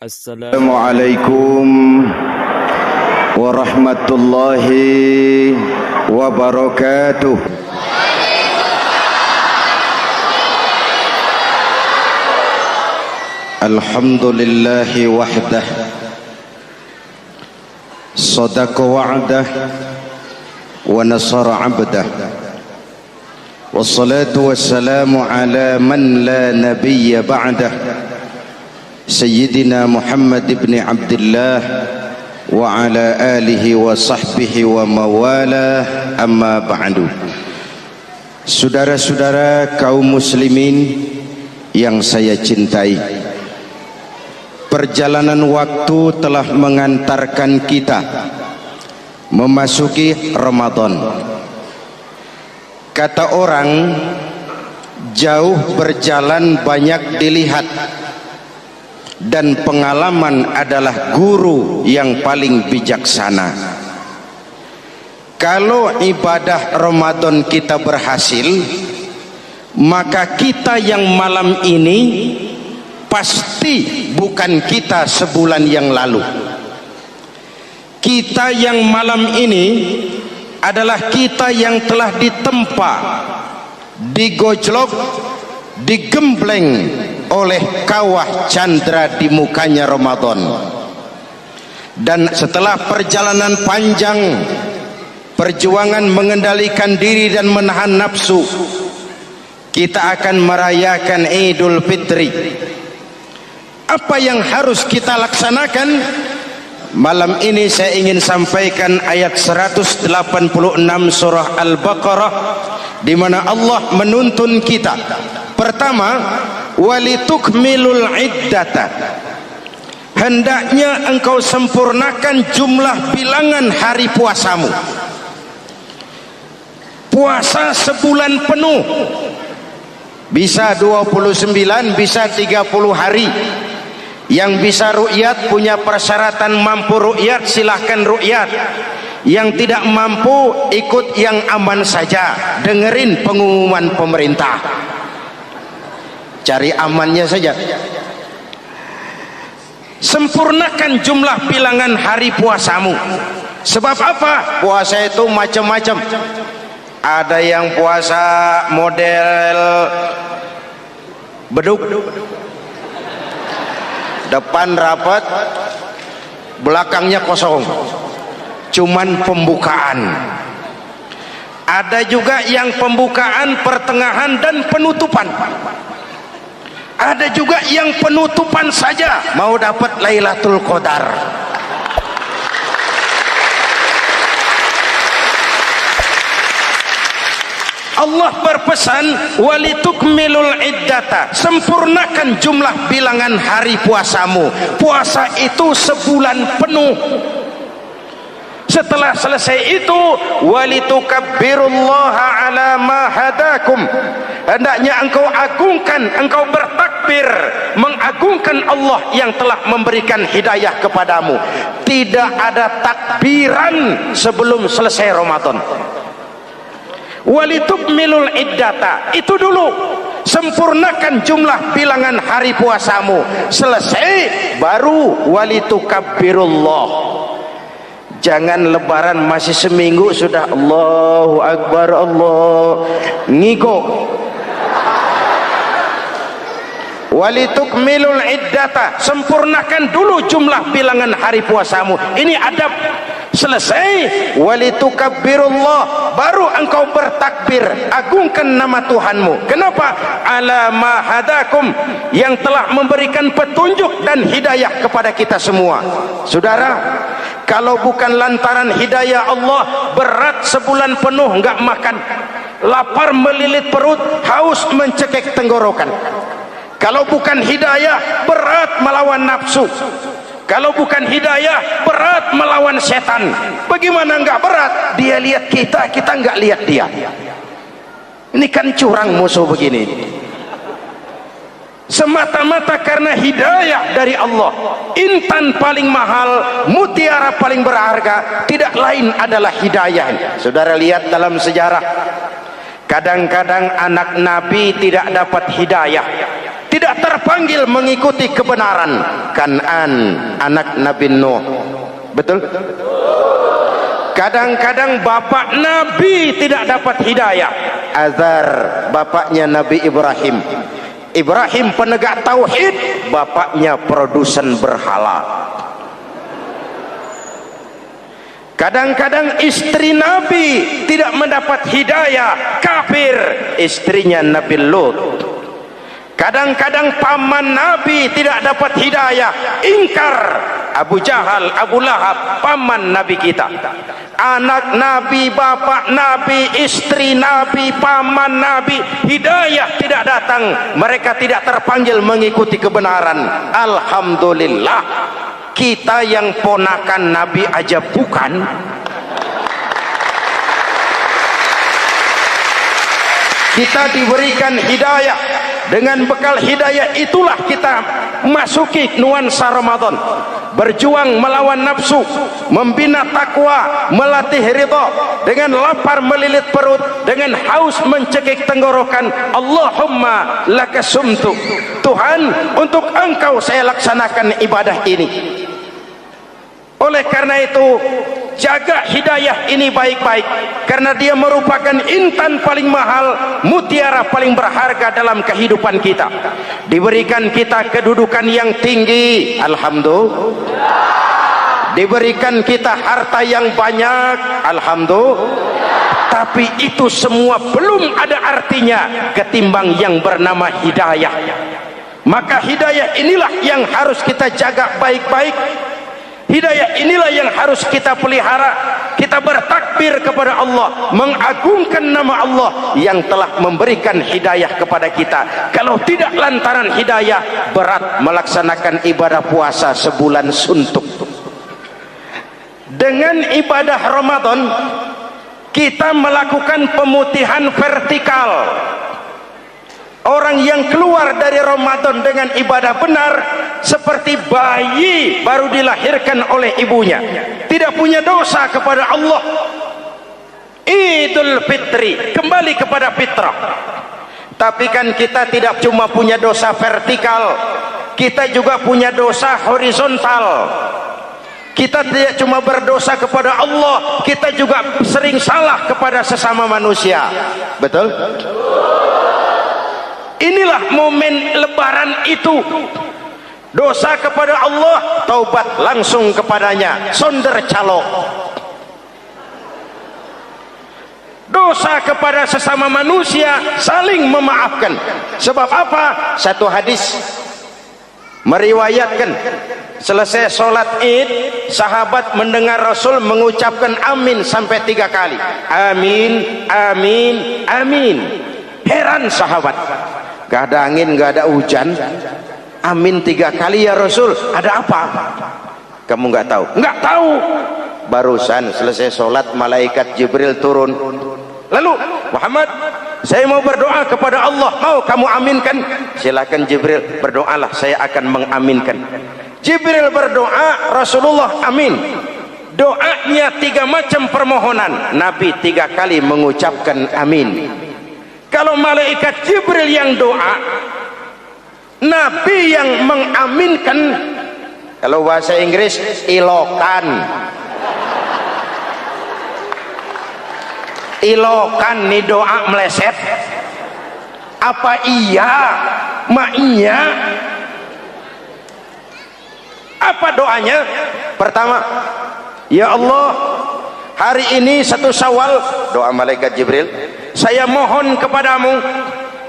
Assalamualaikum warahmatullahi wabarakatuh. Alhamdulillahi wahdah, sadaqa wa'dah, wa nasara abdah, wassalatu wassalamu ala man la nabiyya ba'dah, Sayyidina Muhammad ibn Abdullah wa ala alihi wa sahbihi wa mawala, amma ba'du. Saudara-saudara kaum muslimin yang saya cintai, perjalanan waktu telah mengantarkan kita memasuki Ramadan. Kata orang, jauh berjalan banyak dilihat, dan pengalaman adalah guru yang paling bijaksana. Kalau ibadah Ramadan kita berhasil, maka kita yang malam ini pasti bukan kita sebulan yang lalu. Kita yang malam ini adalah kita yang telah ditempa, digojlok, digembleng oleh kawah candra di mukanya Ramadan. Dan setelah perjalanan panjang, perjuangan mengendalikan diri dan menahan nafsu, kita akan merayakan Idul Fitri. Apa yang harus kita laksanakan? Malam ini saya ingin sampaikan ayat 186 surah Al-Baqarah, di mana Allah menuntun kita. Pertama, walitukmilul iddata, hendaknya engkau sempurnakan jumlah bilangan hari puasamu. Puasa sebulan penuh, bisa 29, bisa 30 hari. Yang bisa ru'yat, punya persyaratan mampu ru'yat, silahkan ru'yat. Yang tidak mampu, ikut yang aman saja, dengerin pengumuman pemerintah, cari amannya saja. Sempurnakan jumlah bilangan hari puasamu. Sebab apa? Puasa itu macam-macam. Ada yang puasa model beduk, depan rapat, belakangnya kosong, cuman pembukaan. Ada juga yang pembukaan, pertengahan, dan penutupan. Ada juga yang penutupan saja, mau dapat Lailatul Qadar. Allah berpesan, walitukmilul iddata, sempurnakan jumlah bilangan hari puasamu. Puasa itu sebulan penuh. Setelah selesai itu, walitukabbirullaha ala ma hadakum, hendaknya engkau agungkan, engkau bertakbir, mengagungkan Allah yang telah memberikan hidayah kepadamu. Tidak ada takbiran sebelum selesai Ramadan. Walitukmilul iddata, itu dulu, sempurnakan jumlah bilangan hari puasamu. Selesai baru walitukabbirullah. Jangan lebaran masih seminggu sudah Allahu Akbar, Allah ngiko. Walitukmilul iddata, sempurnakan dulu jumlah bilangan hari puasamu. Ini adab. Selesai, walitukabbirullah, baru engkau bertakbir, agungkan nama Tuhanmu. Kenapa? Ala ma hadakum, yang telah memberikan petunjuk dan hidayah kepada kita semua. Saudara, kalau bukan lantaran hidayah Allah, berat sebulan penuh enggak makan, lapar melilit perut, haus mencekik tenggorokan. Kalau bukan hidayah, berat melawan nafsu. Kalau bukan hidayah, berat melawan setan. Bagaimana enggak berat? Dia lihat kita, kita enggak lihat dia. Ini kan curang musuh begini. Semata-mata karena hidayah dari Allah. Intan paling mahal, mutiara paling berharga, tidak lain adalah hidayah. Saudara lihat dalam sejarah, kadang-kadang anak Nabi tidak dapat hidayah. tidak terpanggil mengikuti kebenaran. Kan'an anak Nabi Nuh, betul? Kadang-kadang bapak Nabi tidak dapat hidayah. Azar bapaknya Nabi Ibrahim. Ibrahim penegak tauhid, bapaknya produsen berhala. Kadang-kadang istri Nabi tidak mendapat hidayah, kafir, istrinya Nabi Lut. Kadang-kadang paman Nabi tidak dapat hidayah, ingkar, Abu Jahal, Abu Lahab, paman Nabi kita. Anak Nabi, bapak Nabi, istri Nabi, paman Nabi, hidayah tidak datang, mereka tidak terpanggil mengikuti kebenaran. Alhamdulillah, kita yang ponakan Nabi aja bukan, kita diberikan hidayah. Dengan bekal hidayah itulah kita masuki nuansa Ramadan, berjuang melawan nafsu, membina takwa, melatih ridha, dengan lapar melilit perut, dengan haus mencekik tenggorokan. Allahumma lakasumtu, Tuhan, untuk Engkau saya laksanakan ibadah ini. Oleh karena itu, jaga hidayah ini baik-baik, karena dia merupakan intan paling mahal, mutiara paling berharga dalam kehidupan kita. Diberikan kita kedudukan yang tinggi, alhamdulillah. Diberikan kita harta yang banyak, alhamdulillah. Tapi itu semua belum ada artinya ketimbang yang bernama hidayah. Maka hidayah inilah yang harus kita jaga baik-baik. Hidayah inilah yang harus kita pelihara. Kita bertakbir kepada Allah, mengagungkan nama Allah yang telah memberikan hidayah kepada kita. Kalau tidak lantaran hidayah, berat melaksanakan ibadah puasa sebulan suntuk. Dengan ibadah Ramadan, kita melakukan pemutihan vertikal. Orang yang keluar dari Ramadan dengan ibadah benar seperti bayi baru dilahirkan oleh ibunya, tidak punya dosa kepada Allah. Idul Fitri, kembali kepada fitrah. Tapi kan kita tidak cuma punya dosa vertikal, kita juga punya dosa horizontal. Kita tidak cuma berdosa kepada Allah, kita juga sering salah kepada sesama manusia. Betul? Inilah momen lebaran itu. Dosa kepada Allah, taubat langsung kepadanya, sonder calok. Dosa kepada sesama manusia, saling memaafkan. Sebab apa? Satu hadis meriwayatkan, selesai sholat id, sahabat mendengar Rasul mengucapkan amin sampai 3 kali. Amin, amin, amin. Heran sahabat, gak ada angin, gak ada hujan, amin 3 kali ya Rasul, ada apa? Kamu gak tahu? Gak tahu. Barusan selesai sholat, malaikat Jibril turun. Lalu, Muhammad, saya mau berdoa kepada Allah, mau kamu aminkan? Silakan Jibril, berdoalah, saya akan mengaminkan. Jibril berdoa, Rasulullah amin. Doanya 3 macam permohonan, Nabi 3 kali mengucapkan amin. Kalau malaikat Jibril yang doa, Nabi yang mengaminkan. Kalau bahasa Inggris, ilokan. Ilokan nih doa meleset. Apa iya? Ma iya? Apa doanya? Pertama, ya Allah, hari ini 1 Syawal, doa malaikat Jibril, saya mohon kepadamu,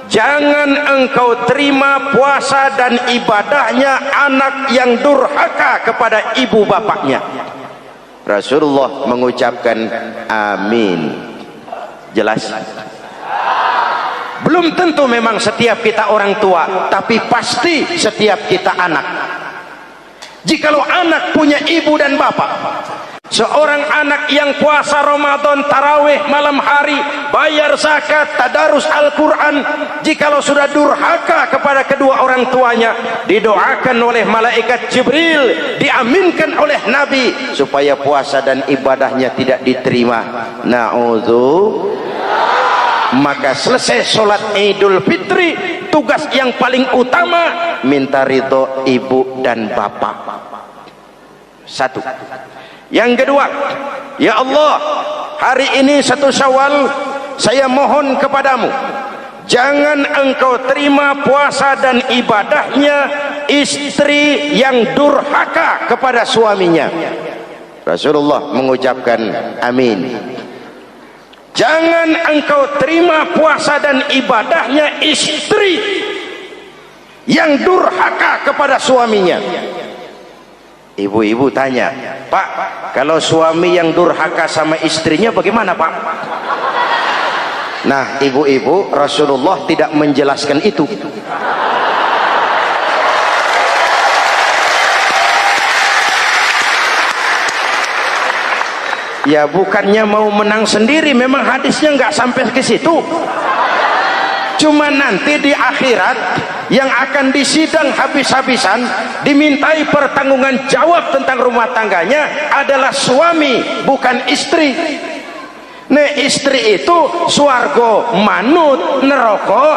jangan engkau terima puasa dan ibadahnya anak yang durhaka kepada ibu bapaknya. Rasulullah mengucapkan amin. Jelas? Belum tentu memang setiap kita orang tua, tapi pasti setiap kita anak. Jikalau anak punya ibu dan bapak, seorang anak yang puasa Ramadan, tarawih malam hari, bayar zakat, tadarus Al-Quran, jikalau sudah durhaka kepada kedua orang tuanya, didoakan oleh malaikat Jibril, diaminkan oleh Nabi supaya puasa dan ibadahnya tidak diterima. Na'udzu. Maka selesai sholat Idul Fitri, tugas yang paling utama minta ridho ibu dan bapak. Satu. Yang kedua, ya Allah, hari ini 1 Syawal, saya mohon kepadamu, jangan engkau terima puasa dan ibadahnya istri yang durhaka kepada suaminya. Rasulullah mengucapkan amin. Jangan engkau terima puasa dan ibadahnya istri yang durhaka kepada suaminya. Ibu-ibu tanya, Pak, kalau suami yang durhaka sama istrinya bagaimana, Pak? Nah, ibu-ibu, Rasulullah tidak menjelaskan itu. Ya bukannya mau menang sendiri, memang hadisnya nggak sampai ke situ. Cuma nanti di akhirat yang akan disidang habis-habisan, dimintai pertanggungan jawab tentang rumah tangganya adalah suami, bukan istri. Nah, istri itu swarga manut, neraka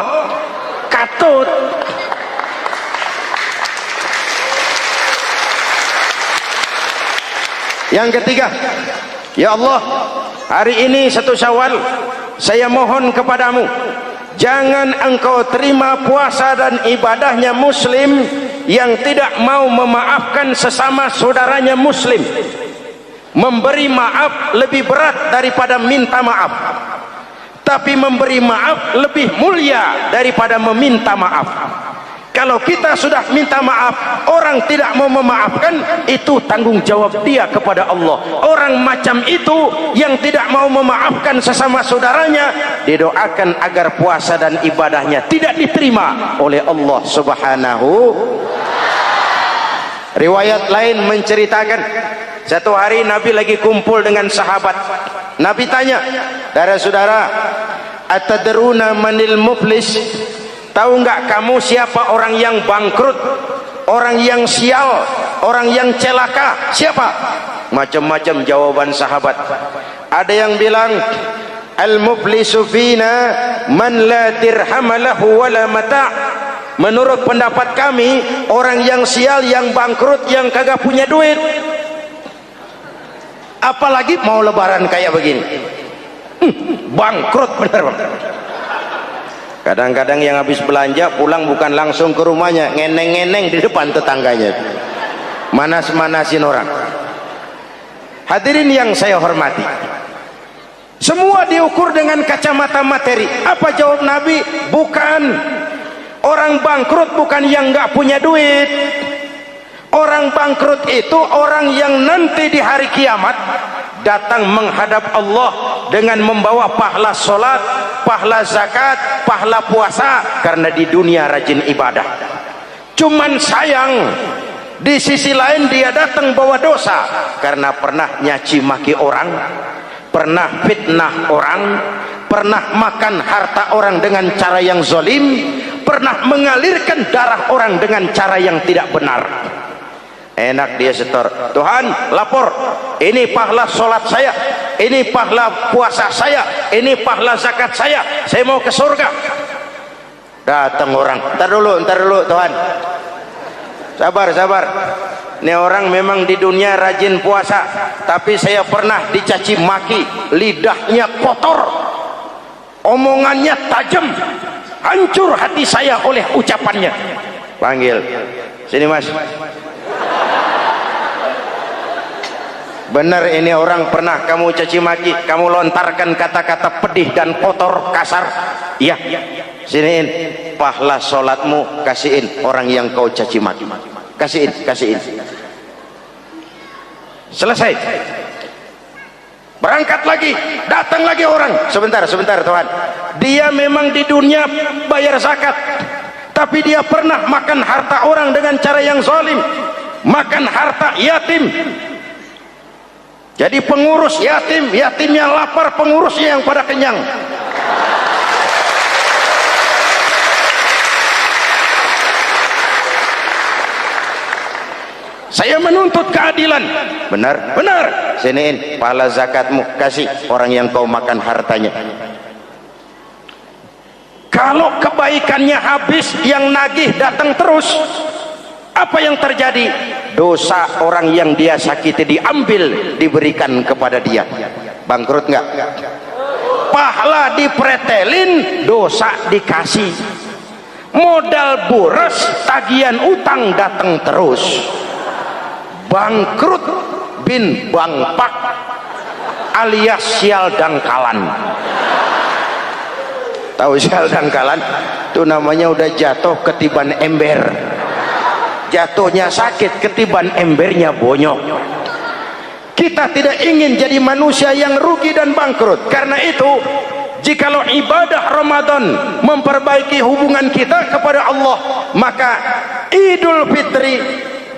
katut. Yang ketiga, ya Allah, hari ini 1 Syawal, saya mohon kepadamu, jangan engkau terima puasa dan ibadahnya muslim yang tidak mau memaafkan sesama saudaranya muslim. Memberi maaf lebih berat daripada minta maaf, tapi memberi maaf lebih mulia daripada meminta maaf. Kalau kita sudah minta maaf, orang tidak mau memaafkan, itu tanggung jawab dia kepada Allah. Orang macam itu yang tidak mau memaafkan sesama saudaranya, didoakan agar puasa dan ibadahnya tidak diterima oleh Allah Subhanahu. Riwayat lain menceritakan, satu hari Nabi lagi kumpul dengan sahabat. Nabi tanya, saudara-saudara, atadruna manil muflis? Tahu nggak kamu siapa orang yang bangkrut, orang yang sial, orang yang celaka? Siapa? Macam-macam jawaban sahabat. Ada yang bilang, al-muflisu fina man la dirham lahu wala mata'. Menurut pendapat kami, orang yang sial, yang bangkrut, yang kagak punya duit. Apalagi mau lebaran kayak begini. Bangkrut bener, Bang. Kadang-kadang yang habis belanja pulang bukan langsung ke rumahnya, ngeneng-ngeneng di depan tetangganya, manas-manasin orang. Hadirin yang saya hormati, semua diukur dengan kacamata materi. Apa jawab Nabi? Bukan. Orang bangkrut bukan yang nggak punya duit. Orang bangkrut itu orang yang nanti di hari kiamat datang menghadap Allah dengan membawa pahala solat, pahala zakat, pahala puasa, karena di dunia rajin ibadah. Cuman sayang, di sisi lain dia datang bawa dosa karena pernah nyaci maki orang, pernah fitnah orang, pernah makan harta orang dengan cara yang zalim, pernah mengalirkan darah orang dengan cara yang tidak benar. Enak dia setor, Tuhan lapor, ini pahala sholat saya, ini pahala puasa saya, ini pahala zakat saya mau ke surga. Datang orang, ntar dulu Tuhan, sabar. Ini orang memang di dunia rajin puasa, tapi saya pernah dicaci maki, lidahnya kotor, omongannya tajam, hancur hati saya oleh ucapannya. Panggil, sini Mas. Benar ini orang pernah kamu caci maki, kamu lontarkan kata-kata pedih dan kotor, kasar. Iya, siniin pahala sholatmu, kasihin orang yang kau caci maki, kasihin. Selesai. Berangkat lagi, datang lagi orang. Sebentar Tuhan, dia memang di dunia bayar zakat, tapi dia pernah makan harta orang dengan cara yang zalim, makan harta yatim. Jadi pengurus yatimnya lapar, pengurusnya yang pada kenyang. Saya menuntut keadilan. Benar. Siniin pahala zakatmu, kasih orang yang kau makan hartanya. Kalau kebaikannya habis, yang nagih datang terus. Apa yang terjadi? Dosa orang yang dia sakiti diambil, diberikan kepada dia. Bangkrut nggak? Pahala dipretelin, dosa dikasih. Modal boros, tagihan utang datang terus. Bangkrut bin bangpak alias sial dangkalan. Tahu sial dangkalan? Itu namanya udah jatuh ketiban ember. Jatuhnya sakit, ketiban embernya bonyok. Kita tidak ingin jadi manusia yang rugi dan bangkrut. Karena itu, jikalau ibadah Ramadan memperbaiki hubungan kita kepada Allah, maka Idul Fitri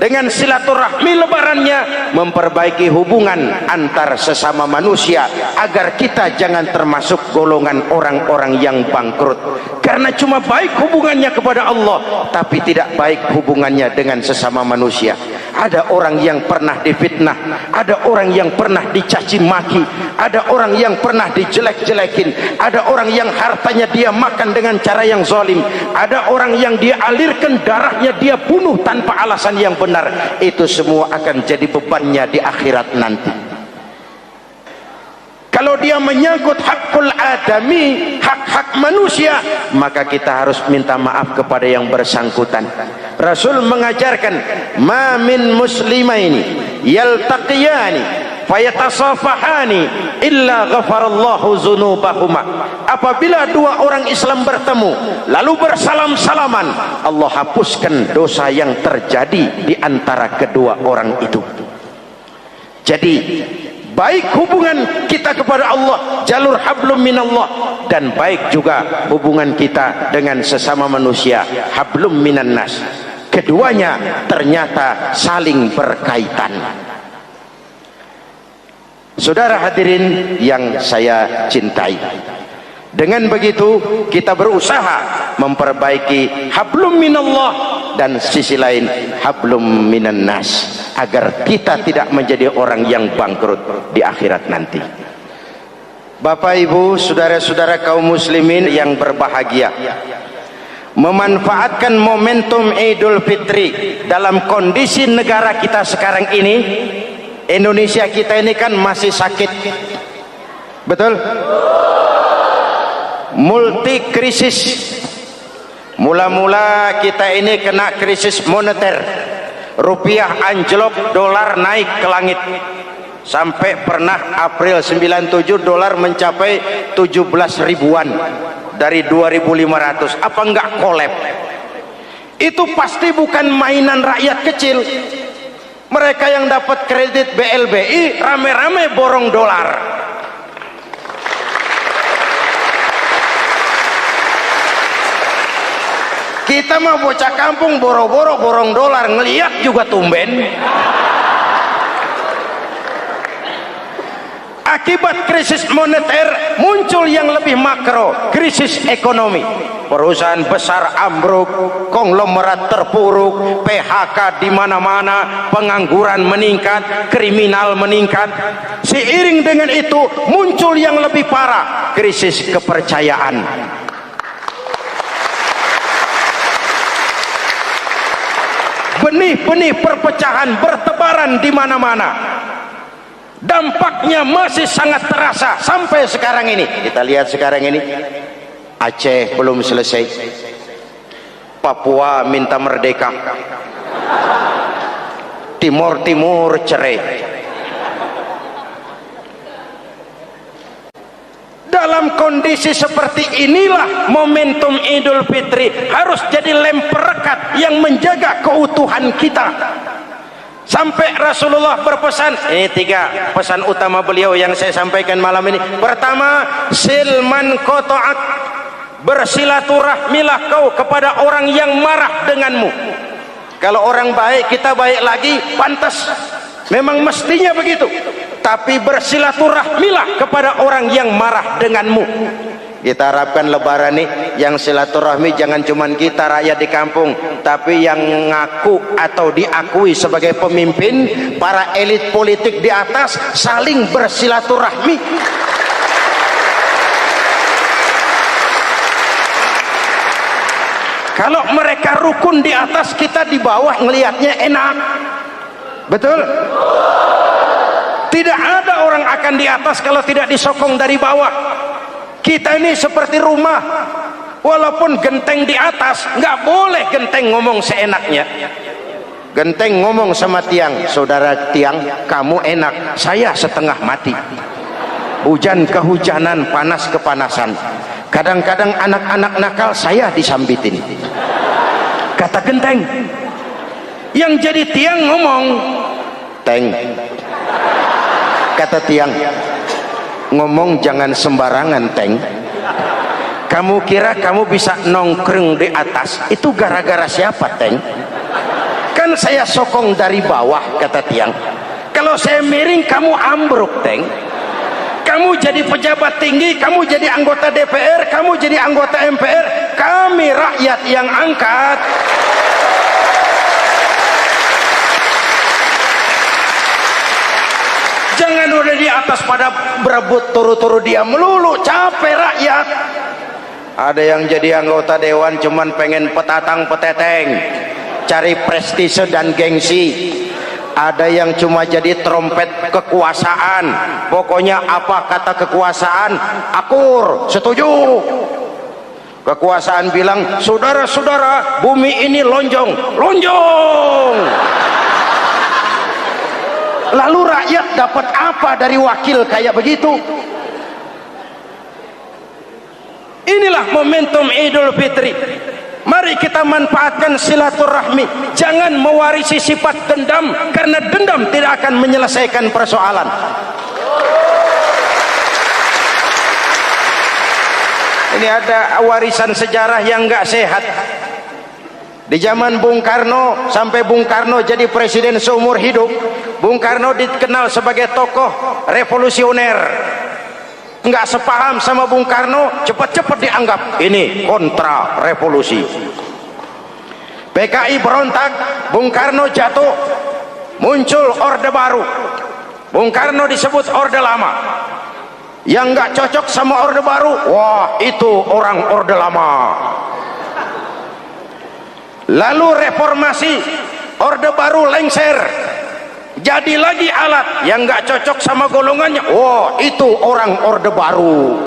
dengan silaturahmi lebarannya memperbaiki hubungan antar sesama manusia, agar kita jangan termasuk golongan orang-orang yang bangkrut. Karena cuma baik hubungannya kepada Allah, tapi tidak baik hubungannya dengan sesama manusia. Ada orang yang pernah difitnah, ada orang yang pernah dicaci maki, ada orang yang pernah dijelek-jelekin, ada orang yang hartanya dia makan dengan cara yang zalim, ada orang yang dia alirkan darahnya, dia bunuh tanpa alasan yang benar. Itu semua akan jadi bebannya di akhirat nanti. Kalau dia menyangkut hakul adami, hak-hak manusia, maka kita harus minta maaf kepada yang bersangkutan. Rasul mengajarkan, ma min muslimaini yaltaqiyani fayatasafahani illa ghafarallahu dzunubahuma. Apabila dua orang Islam bertemu lalu bersalam-salaman, Allah hapuskan dosa yang terjadi di antara kedua orang itu. Jadi baik hubungan kita kepada Allah, jalur hablum minallah, dan baik juga hubungan kita dengan sesama manusia, hablum minan nas. Keduanya ternyata saling berkaitan. Saudara hadirin yang saya cintai, dengan begitu kita berusaha memperbaiki hablum minallah dan sisi lain hablum minan nas, agar kita tidak menjadi orang yang bangkrut di akhirat nanti. Bapak Ibu, saudara-saudara kaum muslimin yang berbahagia, memanfaatkan momentum Idul Fitri dalam kondisi negara kita sekarang ini. Indonesia kita ini kan masih sakit, betul? Multi krisis. Mula-mula kita ini kena krisis moneter, rupiah anjlok, dolar naik ke langit, sampai pernah April 97 dolar mencapai 17 ribuan dari 2.500. Apa enggak kolab? Itu pasti bukan mainan rakyat kecil. Mereka yang dapat kredit BLBI rame-rame borong dolar. Kita mah bocah kampung boro-boro borong dolar, ngeliat juga tumben. Akibat krisis moneter muncul yang lebih makro, krisis ekonomi. Perusahaan besar ambruk, konglomerat terpuruk, PHK di mana-mana, pengangguran meningkat, kriminal meningkat. Seiring dengan itu muncul yang lebih parah, krisis kepercayaan. Benih-benih perpecahan bertebaran di mana-mana. Dampaknya masih sangat terasa sampai sekarang ini. Kita lihat sekarang ini, Aceh belum selesai, Papua minta merdeka, Timur cerai. Dalam kondisi seperti inilah momentum Idul Fitri harus jadi lem perekat yang menjaga keutuhan kita. Sampai Rasulullah berpesan, ini 3 pesan utama beliau yang saya sampaikan malam ini. Pertama, silman qata'ak, bersilaturahmilah kau kepada orang yang marah denganmu. Kalau orang baik, kita baik lagi, pantas, memang mestinya begitu. Tapi bersilaturahmilah kepada orang yang marah denganmu. Kita harapkan lebaran nih yang silaturahmi jangan cuman kita rakyat di kampung, tapi yang ngaku atau diakui sebagai pemimpin, para elit politik di atas saling bersilaturahmi. Kalau mereka rukun di atas, kita di bawah ngelihatnya enak. Betul? Tidak ada orang akan di atas kalau tidak disokong dari bawah. Kita ini seperti rumah, walaupun genteng di atas, nggak boleh genteng ngomong seenaknya. Genteng ngomong sama tiang, saudara tiang, kamu enak, saya setengah mati. Hujan kehujanan, panas kepanasan. Kadang-kadang anak-anak nakal saya disambitin. Kata genteng. Yang jadi tiang ngomong, teng. Kata tiang, ngomong jangan sembarangan, teng. Kamu kira kamu bisa nongkrong di atas, itu gara-gara siapa, teng? Kan saya sokong dari bawah, kata tiang. Kalau saya miring, kamu ambruk, teng. Kamu jadi pejabat tinggi, kamu jadi anggota DPR, kamu jadi anggota MPR, kami rakyat yang angkat. Jangan udah di atas pada berebut turu-turu dia melulu, capek rakyat. Ada yang jadi anggota dewan cuman pengen petatang peteteng, cari prestise dan gengsi. Ada yang cuma jadi trompet kekuasaan, pokoknya apa kata kekuasaan akur, setuju. Kekuasaan bilang, saudara-saudara, bumi ini lonjong, lonjong. Lalu rakyat dapat apa dari wakil kayak begitu? Inilah momentum Idul Fitri. Mari kita manfaatkan silaturahmi. Jangan mewarisi sifat dendam, karena dendam tidak akan menyelesaikan persoalan. Ini ada warisan sejarah yang enggak sehat. Di zaman Bung Karno, sampai Bung Karno jadi presiden seumur hidup, Bung Karno dikenal sebagai tokoh revolusioner. Enggak sepaham sama Bung Karno, cepat-cepat dianggap ini kontra revolusi. PKI berontak, Bung Karno jatuh, muncul orde baru. Bung Karno disebut orde lama. Yang enggak cocok sama orde baru, wah itu orang orde lama. Lalu reformasi, orde baru lengser, jadi lagi alat yang nggak cocok sama golongannya, wah itu orang orde baru.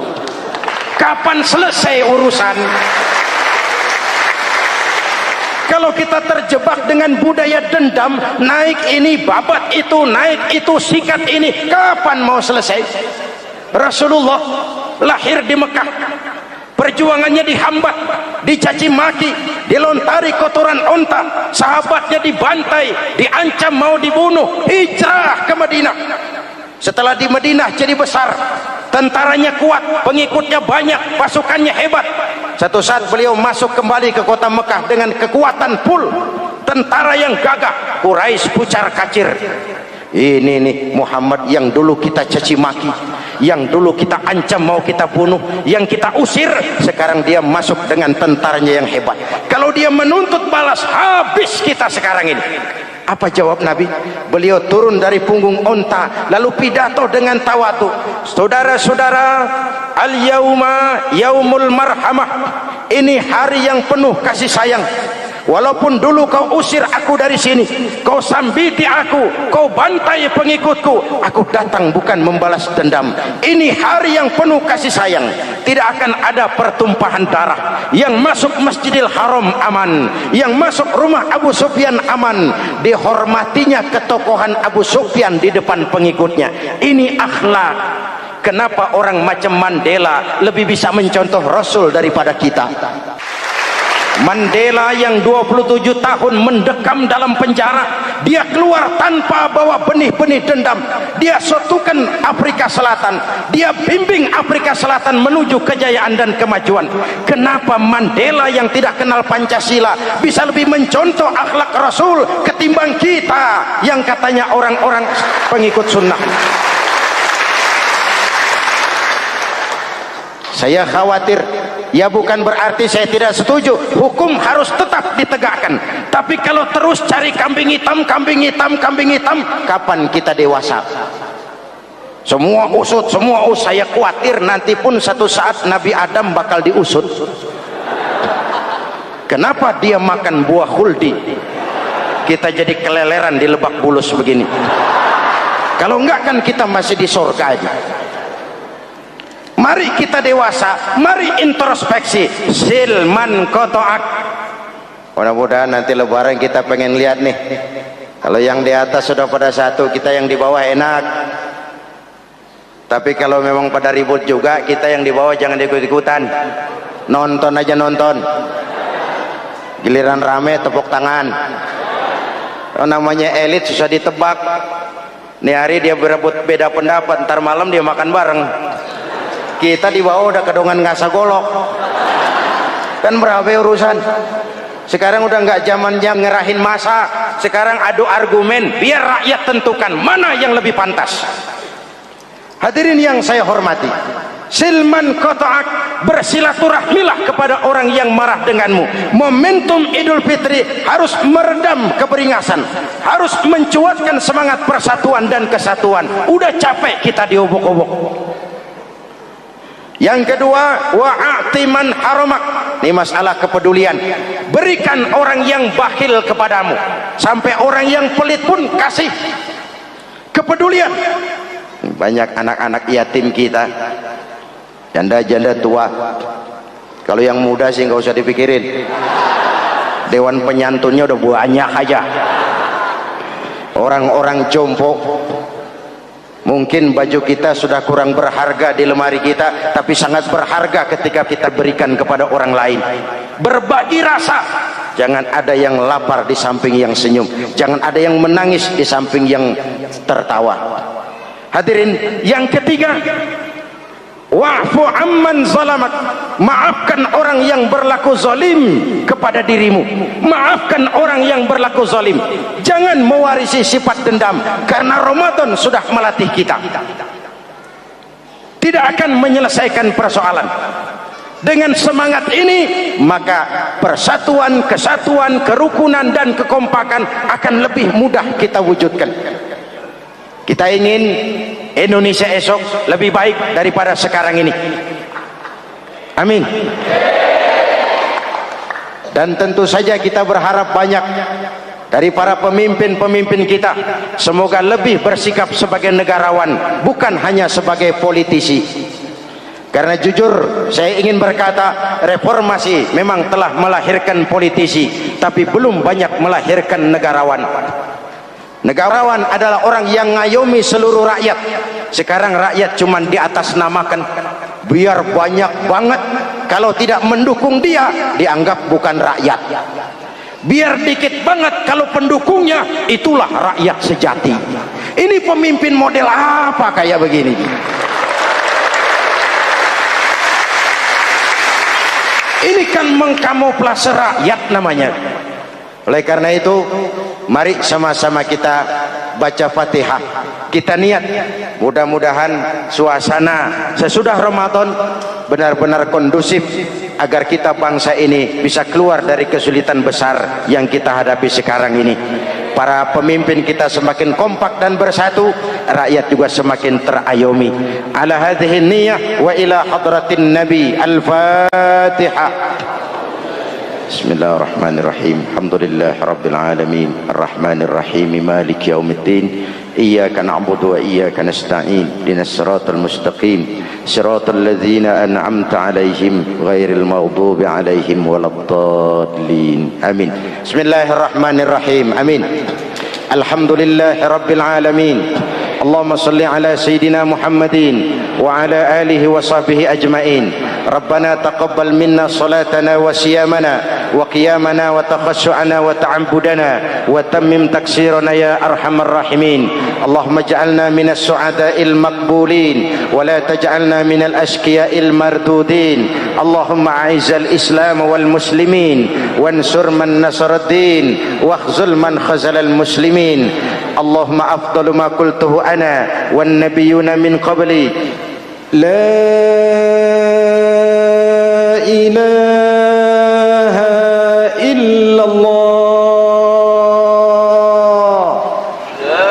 Kapan selesai urusan? Kalau kita terjebak dengan budaya dendam, naik ini babat itu, naik itu sikat ini, kapan mau selesai? Rasulullah lahir di Mekah, perjuangannya dihambat, dicaci maki, dilontari kotoran onta, sahabatnya dibantai, diancam mau dibunuh, hijrah ke Madinah. Setelah di Madinah jadi besar, tentaranya kuat, pengikutnya banyak, pasukannya hebat. Satu saat beliau masuk kembali ke kota Mekah dengan kekuatan full, tentara yang gagah, Quraisy pucar kacir. Ini nih Muhammad yang dulu kita caci maki, yang dulu kita ancam mau kita bunuh, yang kita usir, sekarang dia masuk dengan tentaranya yang hebat. Kalau dia menuntut balas, habis kita sekarang ini. Apa jawab Nabi? Beliau turun dari punggung onta, lalu pidato dengan tawadu. Saudara-saudara, al-yauma yaumul marhamah. Ini hari yang penuh kasih sayang. Walaupun dulu kau usir aku dari sini, kau sambiti aku, kau bantai pengikutku, aku datang bukan membalas dendam. Ini hari yang penuh kasih sayang. Tidak akan ada pertumpahan darah. Yang masuk Masjidil Haram aman, yang masuk rumah Abu Sufyan aman. Dihormatinya ketokohan Abu Sufyan di depan pengikutnya. Ini akhlak. Kenapa orang macam Mandela lebih bisa mencontoh Rasul daripada kita? Mandela yang 27 tahun mendekam dalam penjara, dia keluar tanpa bawa benih-benih dendam. Dia satukan Afrika Selatan, dia bimbing Afrika Selatan menuju kejayaan dan kemajuan. Kenapa Mandela yang tidak kenal Pancasila bisa lebih mencontoh akhlak Rasul ketimbang kita yang katanya orang-orang pengikut sunnah? Saya khawatir, ya bukan berarti saya tidak setuju, hukum harus tetap ditegakkan. Tapi kalau terus cari kambing hitam, kambing hitam, kambing hitam, kapan kita dewasa? Semua usut, semua usut. Saya khawatir nanti pun satu saat Nabi Adam bakal diusut. Kenapa dia makan buah khuldi, kita jadi keleleran di Lebak Bulus begini? Kalau enggak kan kita masih di surga aja. Mari kita dewasa, mari introspeksi. Silman kotoak. Mudah-mudahan nanti lebaran kita pengen lihat nih, kalau yang di atas sudah pada satu, kita yang di bawah enak. Tapi kalau memang pada ribut juga, kita yang di bawah jangan ikut-ikutan. Nonton aja nonton. Giliran rame tepuk tangan. Oh, namanya elit susah ditebak. Nih hari dia berebut beda pendapat, ntar malam dia makan bareng. Kita di bawah udah kedongan ngasa golok. Kan berapa urusan? Sekarang udah nggak zamannya ngerahin masa. Sekarang adu argumen, biar rakyat tentukan mana yang lebih pantas. Hadirin yang saya hormati, silman kotoak, bersilaturahmilah kepada orang yang marah denganmu. Momentum Idul Fitri harus meredam keberingasan, harus mencuatkan semangat persatuan dan kesatuan. Udah capek kita diobok-obok. Yang kedua, wa'atiman haramak. Ini masalah kepedulian. Berikan orang yang bakhil kepadamu, sampai orang yang pelit pun kasih. Kepedulian. Banyak anak-anak yatim kita, janda-janda tua. Kalau yang muda sih nggak usah dipikirin, dewan penyantunnya udah banyak aja. Orang-orang jompo, mungkin baju kita sudah kurang berharga di lemari kita, tapi sangat berharga ketika kita berikan kepada orang lain. Berbagi rasa. Jangan ada yang lapar di samping yang senyum, jangan ada yang menangis di samping yang tertawa. Hadirin yang ketiga, wa'fu amman zalamak. Maafkan orang yang berlaku zalim kepada dirimu. Maafkan orang yang berlaku zalim. Jangan mewarisi sifat dendam, karena Ramadan sudah melatih kita. Tidak akan menyelesaikan persoalan. Dengan semangat ini, maka persatuan, kesatuan, kerukunan dan kekompakan akan lebih mudah kita wujudkan. Kita ingin Indonesia esok lebih baik daripada sekarang ini. Amin. Dan tentu saja kita berharap banyak dari para pemimpin-pemimpin kita. Semoga lebih bersikap sebagai negarawan, bukan hanya sebagai politisi. Karena jujur saya ingin berkata, reformasi memang telah melahirkan politisi, tapi belum banyak melahirkan negarawan. Negarawan adalah orang yang ngayomi seluruh rakyat. Sekarang rakyat cuma di atas namakan, biar banyak banget. Kalau tidak mendukung dia, dianggap bukan rakyat. Biar dikit banget kalau pendukungnya, itulah rakyat sejati. Ini pemimpin model apa kayak begini? Ini kan mengkamuflase rakyat namanya. Oleh karena itu, mari sama-sama kita baca Fatihah. Kita niat, mudah-mudahan suasana sesudah Ramadan benar-benar kondusif, agar kita bangsa ini bisa keluar dari kesulitan besar yang kita hadapi sekarang ini. Para pemimpin kita semakin kompak dan bersatu, rakyat juga semakin terayomi. Ala hadhihi niyyah wa ila hadratin nabi. Al-Fatihah. Bismillahirrahmanirrahim. Alhamdulillah rabbil alamin, arrahmanir rahim, maliki yaumiddin. Iyyaka na'budu wa iyyaka nasta'in. Ihdinas siratal mustaqim, siratal ladzina an'amta 'alaihim ghairil maghdubi 'alaihim waladdallin. Amin. Bismillahirrahmanirrahim. Amin. Alhamdulillah rabbil alamin. Allahumma salli ala sayyidina Muhammadin wa ala alihi wa sahbihi ajma'in. Rabbana taqabbal minna salatana wa siyamana wa qiyamana wa taqassu'ana wa ta'abbudana wa tammim taksirana ya arhamar rahimin. Allahumma ij'alna minas su'ada'il maqbulin wa la taj'alna minal ashqiya'il mardudin. Allahumma a'izzal islam wal muslimin wansur man nasara ad-din wakhzul man khazalal muslimin. Allahumma afdalu ma qultuhu ana wan nabiyyuna min qabli la ilaha illallah. La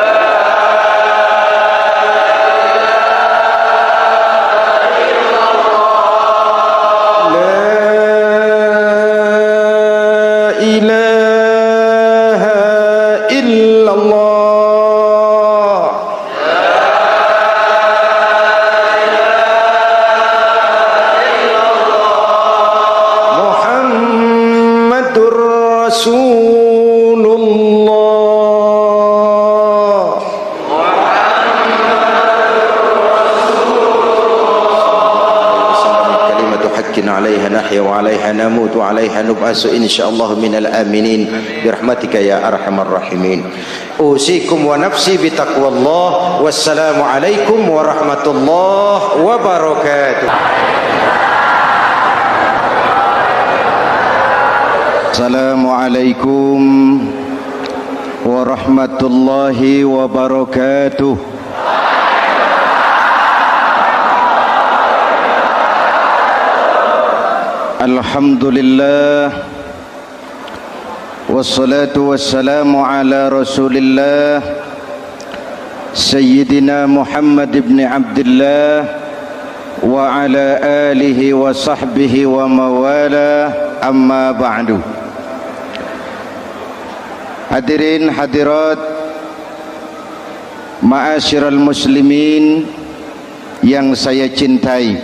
illallah. Muhammadur Rasulullah. Kalimatu haqqin 'alaiha nahya wa 'alaiha namut wa 'alaiha nub'asu insyaallah minal aminin birahmatika ya arhamar rahimin. Usikum wa nafsi bitaqwallah. Wassalamu alaikum warahmatullahi wabarakatuh. Assalamualaikum warahmatullahi wabarakatuh. Alhamdulillah wassalatu wassalamu ala Rasulillah Sayyidina Muhammad ibn Abdullah wa ala alihi wa sahbihi wa mawala, amma ba'du. Hadirin hadirat ma'asyiral muslimin yang saya cintai,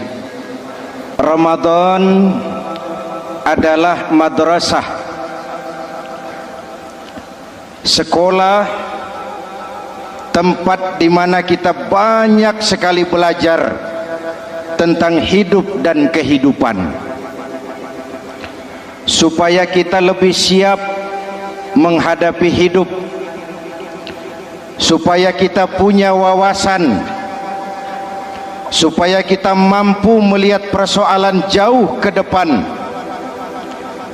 Ramadan adalah madrasah, sekolah, tempat di mana kita banyak sekali belajar tentang hidup dan kehidupan, supaya kita lebih siap menghadapi hidup, supaya kita punya wawasan, supaya kita mampu melihat persoalan jauh ke depan,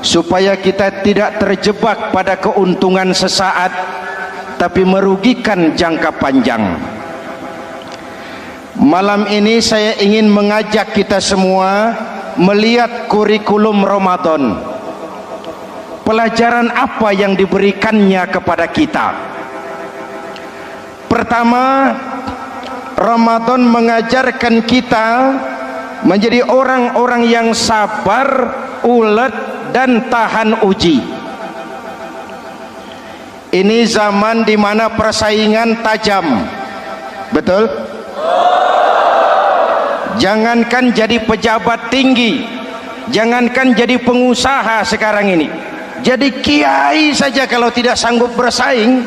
supaya kita tidak terjebak pada keuntungan sesaat tapi merugikan jangka panjang. Malam ini saya ingin mengajak kita semua melihat kurikulum Ramadan. Pelajaran apa yang diberikannya kepada kita? Pertama, Ramadan mengajarkan kita menjadi orang-orang yang sabar, ulet, dan tahan uji. Ini zaman di mana persaingan tajam, betul? Jangankan jadi pejabat tinggi, jangankan jadi pengusaha sekarang ini, jadi kiai saja kalau tidak sanggup bersaing.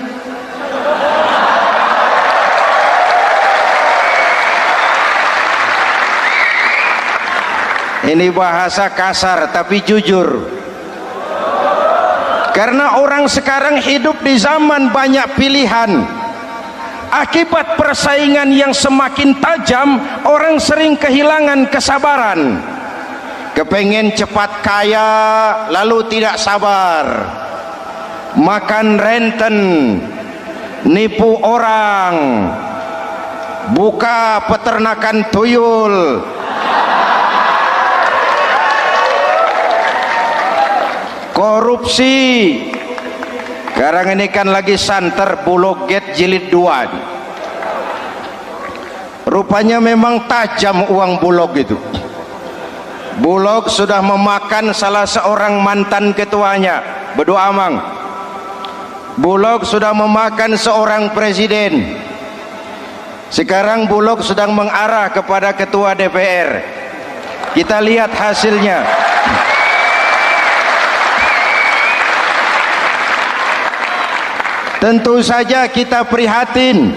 Ini bahasa kasar tapi jujur, karena orang sekarang hidup di zaman banyak pilihan. Akibat persaingan yang semakin tajam, orang sering kehilangan kesabaran. Kepengen cepat kaya lalu tidak sabar, makan renten, nipu orang, buka peternakan tuyul, korupsi. Sekarang ini kan lagi santer Bulog Gate jilid 2. Rupanya memang tajam uang Bulog itu. Bulog sudah memakan salah seorang mantan ketuanya, Bedu Amang. Bulog sudah memakan seorang presiden. Sekarang Bulog sedang mengarah kepada ketua DPR. Kita lihat hasilnya. Tentu saja kita prihatin,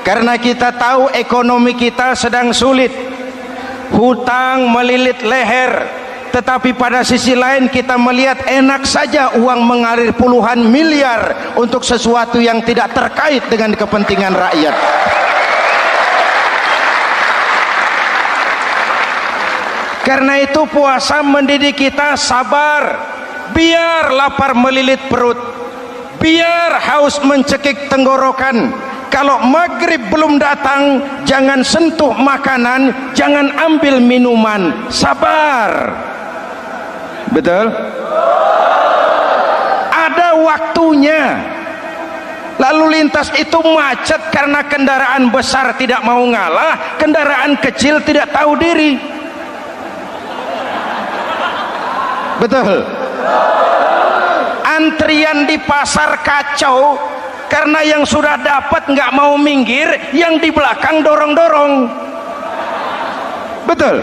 karena kita tahu ekonomi kita sedang sulit, hutang melilit leher. Tetapi pada sisi lain kita melihat enak saja uang mengalir puluhan miliar untuk sesuatu yang tidak terkait dengan kepentingan rakyat. Karena itu puasa mendidik kita sabar, biar lapar melilit perut, biar haus mencekik tenggorokan. Kalau maghrib belum datang, jangan sentuh makanan, jangan ambil minuman, sabar. Betul? Ada waktunya. Lalu lintas itu macet karena kendaraan besar tidak mau ngalah, kendaraan kecil tidak tahu diri. Betul? Antrian di pasar kacau Karena yang sudah dapat nggak mau minggir, yang di belakang dorong-dorong. Betul?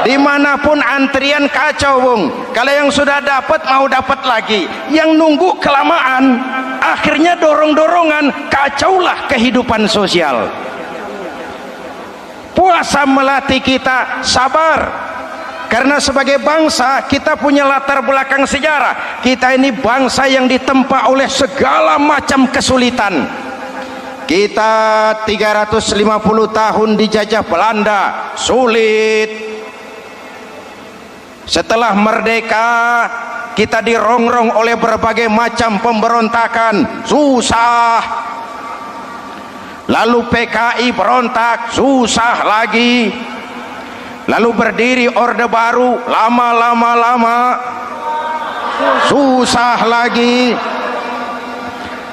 Dimanapun antrian kacau, Bung. Kalau yang sudah dapat mau dapat lagi, yang nunggu kelamaan, akhirnya dorong-dorongan, kacaulah kehidupan sosial. Puasa melatih kita sabar, karena sebagai bangsa kita punya latar belakang sejarah. Kita ini bangsa yang ditempa oleh segala macam kesulitan. Kita 350 tahun dijajah Belanda, sulit. Setelah merdeka, kita dirongrong oleh berbagai macam pemberontakan, susah. Lalu PKI berontak, susah lagi. Lalu berdiri Orde Baru, lama, susah lagi.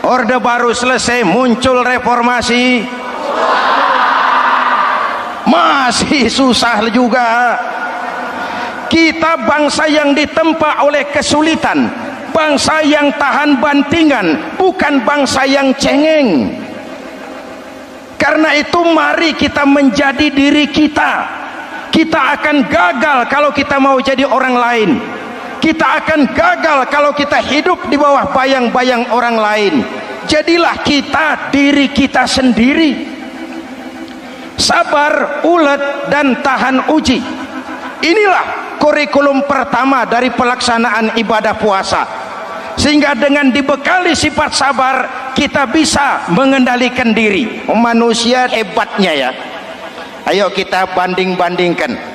Orde Baru selesai, muncul reformasi, masih susah juga. Kita bangsa yang ditempa oleh kesulitan, bangsa yang tahan bantingan, bukan bangsa yang cengeng. Karena itu mari kita menjadi diri kita. Kita akan gagal kalau kita mau jadi orang lain. Kita akan gagal kalau kita hidup di bawah bayang-bayang orang lain. Jadilah kita diri kita sendiri. Sabar, ulet, dan tahan uji. Inilah kurikulum pertama dari pelaksanaan ibadah puasa. Sehingga dengan dibekali sifat sabar, kita bisa mengendalikan diri. Manusia hebatnya ya. Ayo kita banding-bandingkan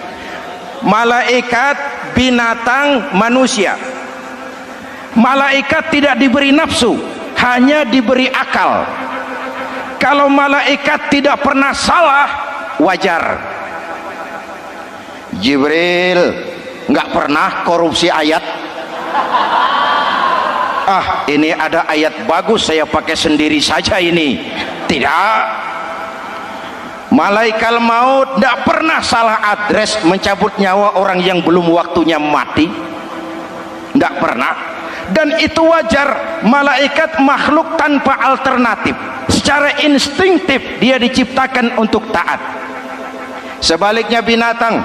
malaikat, binatang, manusia. Malaikat tidak diberi nafsu, hanya diberi akal. Kalau malaikat tidak pernah salah, wajar. Jibril nggak pernah korupsi ayat. Ah, ini ada ayat bagus, saya pakai sendiri saja ini. Tidak. Malaikat maut tidak pernah salah address mencabut nyawa orang yang belum waktunya mati. Tidak pernah. Dan itu wajar. Malaikat makhluk tanpa alternatif. Secara instinktif dia diciptakan untuk taat. Sebaliknya binatang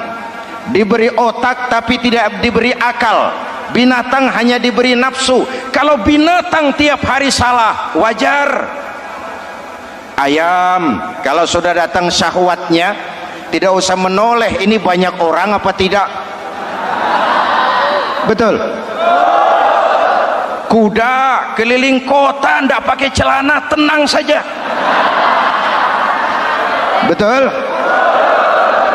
diberi otak tapi tidak diberi akal. Binatang hanya diberi nafsu. Kalau binatang tiap hari salah, wajar. Ayam kalau sudah datang syahwatnya tidak usah menoleh, ini banyak orang apa tidak. Betul. Kuda keliling kota tidak pakai celana, tenang saja. Betul.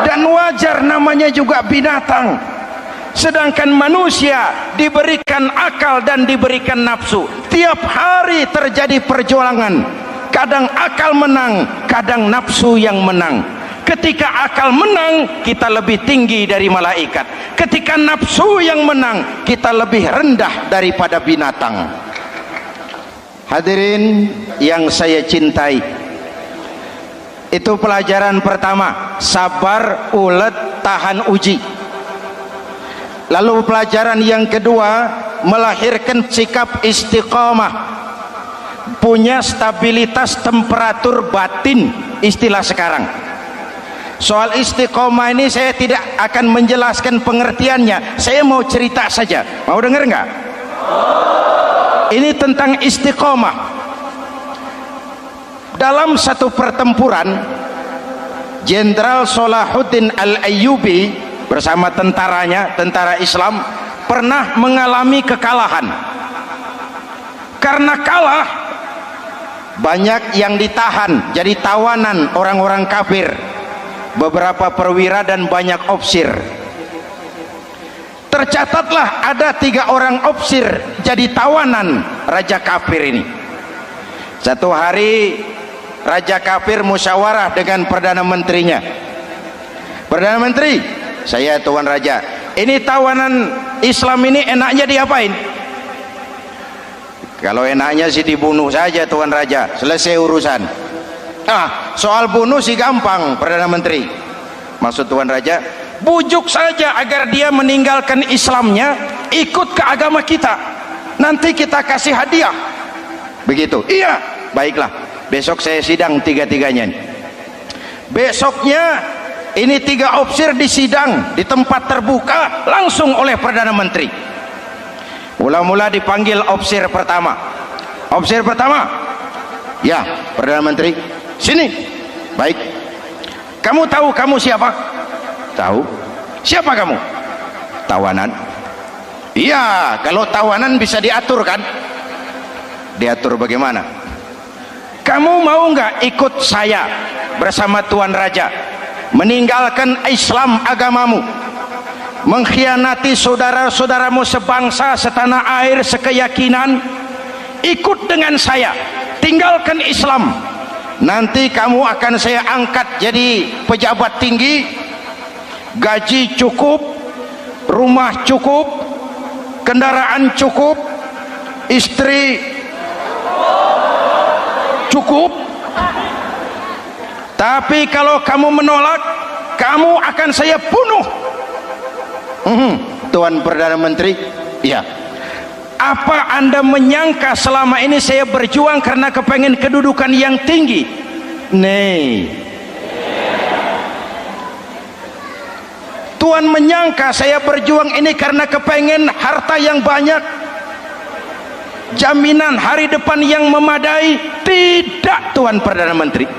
Dan wajar, namanya juga binatang. Sedangkan manusia diberikan akal dan diberikan nafsu. Tiap hari terjadi perjuangan. Kadang akal menang, kadang nafsu yang menang. Ketika akal menang, kita lebih tinggi dari malaikat. Ketika nafsu yang menang, kita lebih rendah daripada binatang. Hadirin yang saya cintai, itu pelajaran pertama, sabar, ulet, tahan uji. Lalu pelajaran yang kedua, melahirkan sikap istiqamah, punya stabilitas temperatur batin, istilah sekarang. Soal istiqomah ini saya tidak akan menjelaskan pengertiannya, saya mau cerita saja. Mau dengar nggak? Ini tentang istiqomah. Dalam satu pertempuran, Jenderal Salahuddin Al-Ayyubi bersama tentaranya, tentara Islam, pernah mengalami kekalahan. Karena kalah, banyak yang ditahan jadi tawanan orang-orang kafir, beberapa perwira dan banyak ofsir. Tercatatlah ada 3 orang ofsir jadi tawanan raja kafir ini. Satu hari raja kafir musyawarah dengan perdana menterinya. Perdana menteri, saya tuan raja, ini tawanan Islam ini enaknya diapain? Kalau enaknya sih dibunuh saja tuan raja, selesai urusan. Soal bunuh sih gampang perdana menteri. Maksud tuan raja, bujuk saja agar dia meninggalkan Islamnya, ikut ke agama kita, nanti kita kasih hadiah. Begitu. Iya, baiklah. Besok saya sidang tiga-tiganya. Besoknya ini 3 opsir disidang di tempat terbuka langsung oleh Perdana Menteri. Mula-mula dipanggil opsir pertama. Opsir pertama, ya Perdana Menteri, sini. Baik. Kamu tahu kamu siapa? Tahu. Siapa kamu? Tawanan. Iya, kalau tawanan bisa diatur kan? Diatur bagaimana? Kamu mau nggak ikut saya bersama Tuan Raja meninggalkan Islam agamamu, mengkhianati saudara-saudaramu sebangsa, setanah air, sekeyakinan? Ikut dengan saya, tinggalkan Islam. Nanti kamu akan saya angkat jadi pejabat tinggi, gaji cukup, rumah cukup, kendaraan cukup, istri cukup. Tapi kalau kamu menolak, kamu akan saya bunuh. Tuan Perdana Menteri, ya. Apa Anda menyangka selama ini saya berjuang karena kepengen kedudukan yang tinggi? Nih. Tuan menyangka saya berjuang ini karena kepengen harta yang banyak, jaminan hari depan yang memadai? Tidak, Tuan Perdana Menteri.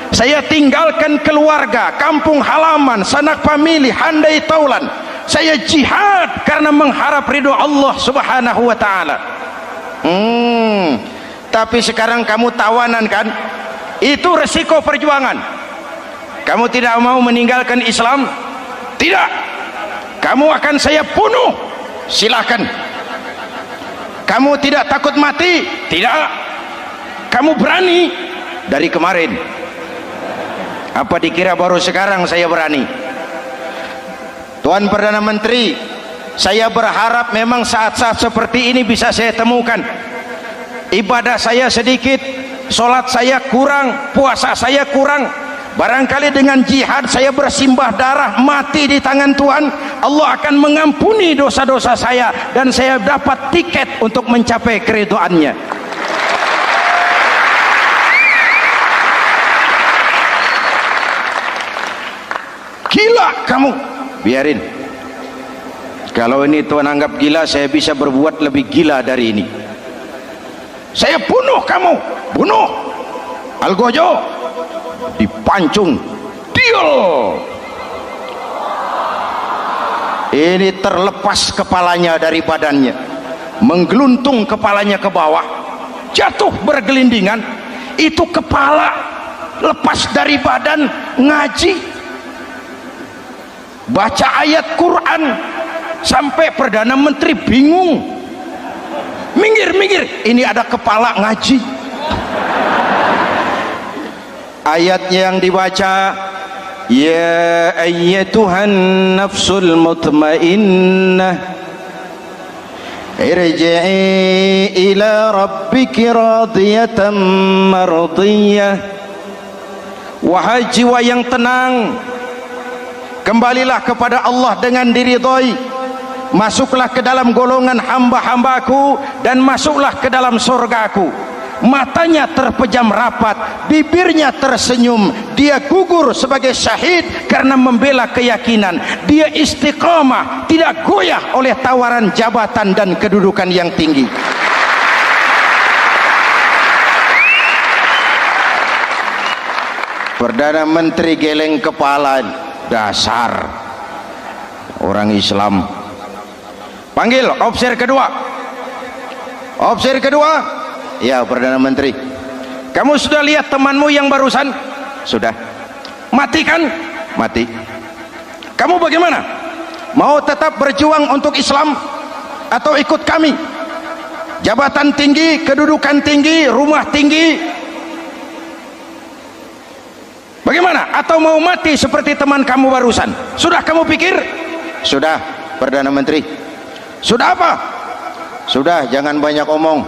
Saya tinggalkan keluarga, kampung halaman, sanak famili, handai taulan. Saya jihad karena mengharap ridho Allah Subhanahu wa ta'ala. Tapi sekarang kamu tawanan kan? Itu resiko perjuangan. Kamu tidak mau meninggalkan Islam? Tidak. Kamu akan saya bunuh. Silakan. Kamu tidak takut mati? Tidak. Kamu berani? Dari kemarin. Apa dikira baru sekarang saya berani? Tuan Perdana Menteri, saya berharap memang saat-saat seperti ini bisa saya temukan. Ibadah saya sedikit, sholat saya kurang, puasa saya kurang. Barangkali dengan jihad saya bersimbah darah, mati di tangan Tuhan, Allah akan mengampuni dosa-dosa saya dan saya dapat tiket untuk mencapai keridhoannya. Gila kamu. Biarin. Kalau ini Tuhan anggap gila, saya bisa berbuat lebih gila dari ini. Saya bunuh kamu. Bunuh. Algojo dipancung. Deal. Ini terlepas kepalanya dari badannya, menggeluntung kepalanya ke bawah, jatuh bergelindingan. Itu kepala lepas dari badan, ngaji, baca ayat Quran, sampai Perdana Menteri bingung. Minggir, ini ada kepala ngaji. Ayatnya yang dibaca, ya ayyatuhan nafsul mutmainnah irji'i ila rabbiki radiyatan mardiyah. Wahai jiwa yang tenang, kembalilah kepada Allah dengan diridhoi, masuklah ke dalam golongan hamba-hambaku dan masuklah ke dalam surgaku. Matanya terpejam rapat, bibirnya tersenyum, dia gugur sebagai syahid karena membela keyakinan. Dia istiqamah, tidak goyah oleh tawaran jabatan dan kedudukan yang tinggi. Perdana Menteri geleng kepala. Dasar orang Islam. Panggil opsir kedua. Opsir kedua, ya Perdana Menteri, kamu sudah lihat temanmu yang barusan? Sudah. Mati kan? Mati. Kamu bagaimana? Mau tetap berjuang untuk Islam atau ikut kami? Jabatan tinggi, kedudukan tinggi, rumah tinggi, bagaimana? Atau mau mati seperti teman kamu barusan? Sudah kamu pikir? Sudah, Perdana Menteri. Sudah apa? Sudah, jangan banyak omong.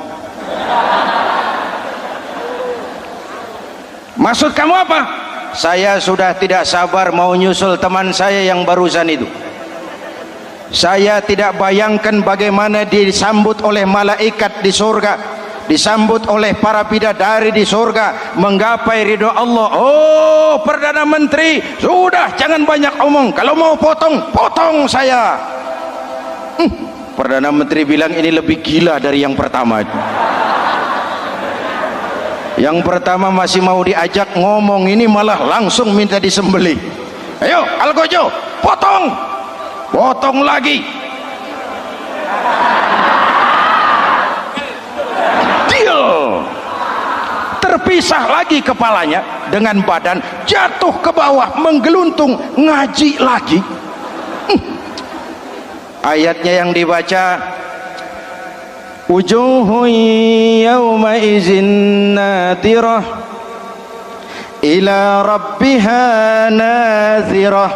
Maksud kamu apa? Saya sudah tidak sabar mau nyusul teman saya yang barusan itu. Saya tidak bayangkan bagaimana disambut oleh malaikat di surga. disambut oleh para bidadari di surga, menggapai ridho Allah. Oh Perdana Menteri, sudah jangan banyak omong, kalau mau potong, potong saya. Perdana Menteri bilang ini lebih gila dari yang pertama. Yang pertama masih mau diajak ngomong, ini malah langsung minta disembelih. Ayo Algojo, potong, potong lagi. Deal. Terpisah lagi kepalanya dengan badan, jatuh ke bawah, menggeluntung, ngaji lagi. Ayatnya yang dibaca, wujuhun yawma izin nadirah ila rabbiha nazirah.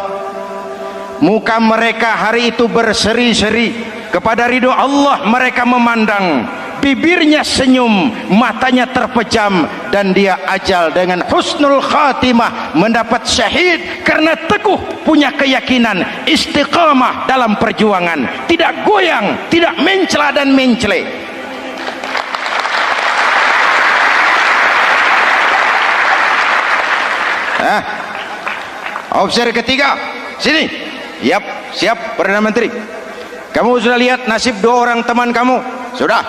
Muka mereka hari itu berseri-seri kepada ridho Allah. Mereka memandang, bibirnya senyum, matanya terpejam, dan dia ajal dengan husnul khatimah, mendapat syahid karena teguh punya keyakinan, istiqamah dalam perjuangan, tidak goyang, tidak mencela dan mencele. Opsi ketiga, sini. Yap, siap Perdana Menteri. Kamu sudah lihat nasib dua orang teman kamu? Sudah.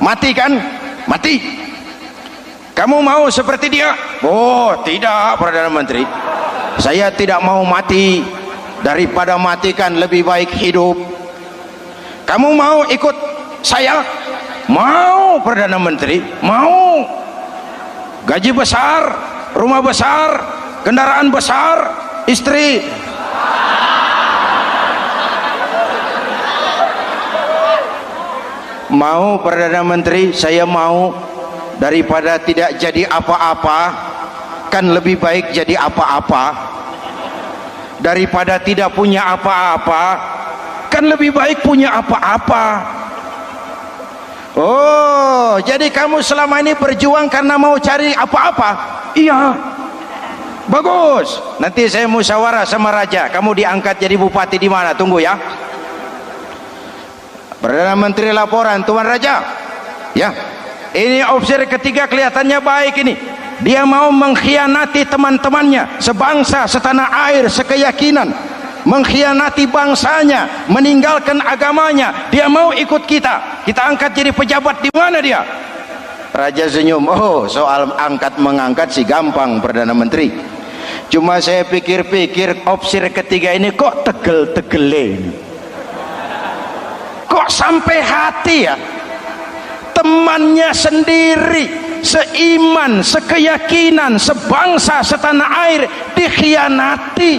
Mati kan? Mati. Kamu mau seperti dia? Oh tidak Perdana Menteri, saya tidak mau mati. Daripada mati kan lebih baik hidup. Kamu mau ikut saya? Mau Perdana Menteri, mau. Gaji besar, rumah besar, kendaraan besar, istri. Mau Perdana Menteri, saya mau. Daripada tidak jadi apa-apa, kan lebih baik jadi apa-apa. Daripada tidak punya apa-apa, kan lebih baik punya apa-apa. Oh, jadi kamu selama ini berjuang karena mau cari apa-apa? Iya. Bagus. Nanti saya musyawarah sama raja. Kamu diangkat jadi bupati di mana? Tunggu ya. Perdana Menteri laporan, Tuan Raja. Ya. Ini opsi ketiga kelihatannya baik ini. Dia mau mengkhianati teman-temannya, sebangsa, setanah air, sekeyakinan. Mengkhianati bangsanya, meninggalkan agamanya. Dia mau ikut kita. Kita angkat jadi pejabat, di mana dia? Raja senyum. Oh, soal angkat mengangkat sih gampang Perdana Menteri. Cuma saya pikir-pikir opsi ketiga ini kok tegel-tegele. Kok sampai hati ya? Temannya sendiri, seiman, sekeyakinan, sebangsa, setanah air dikhianati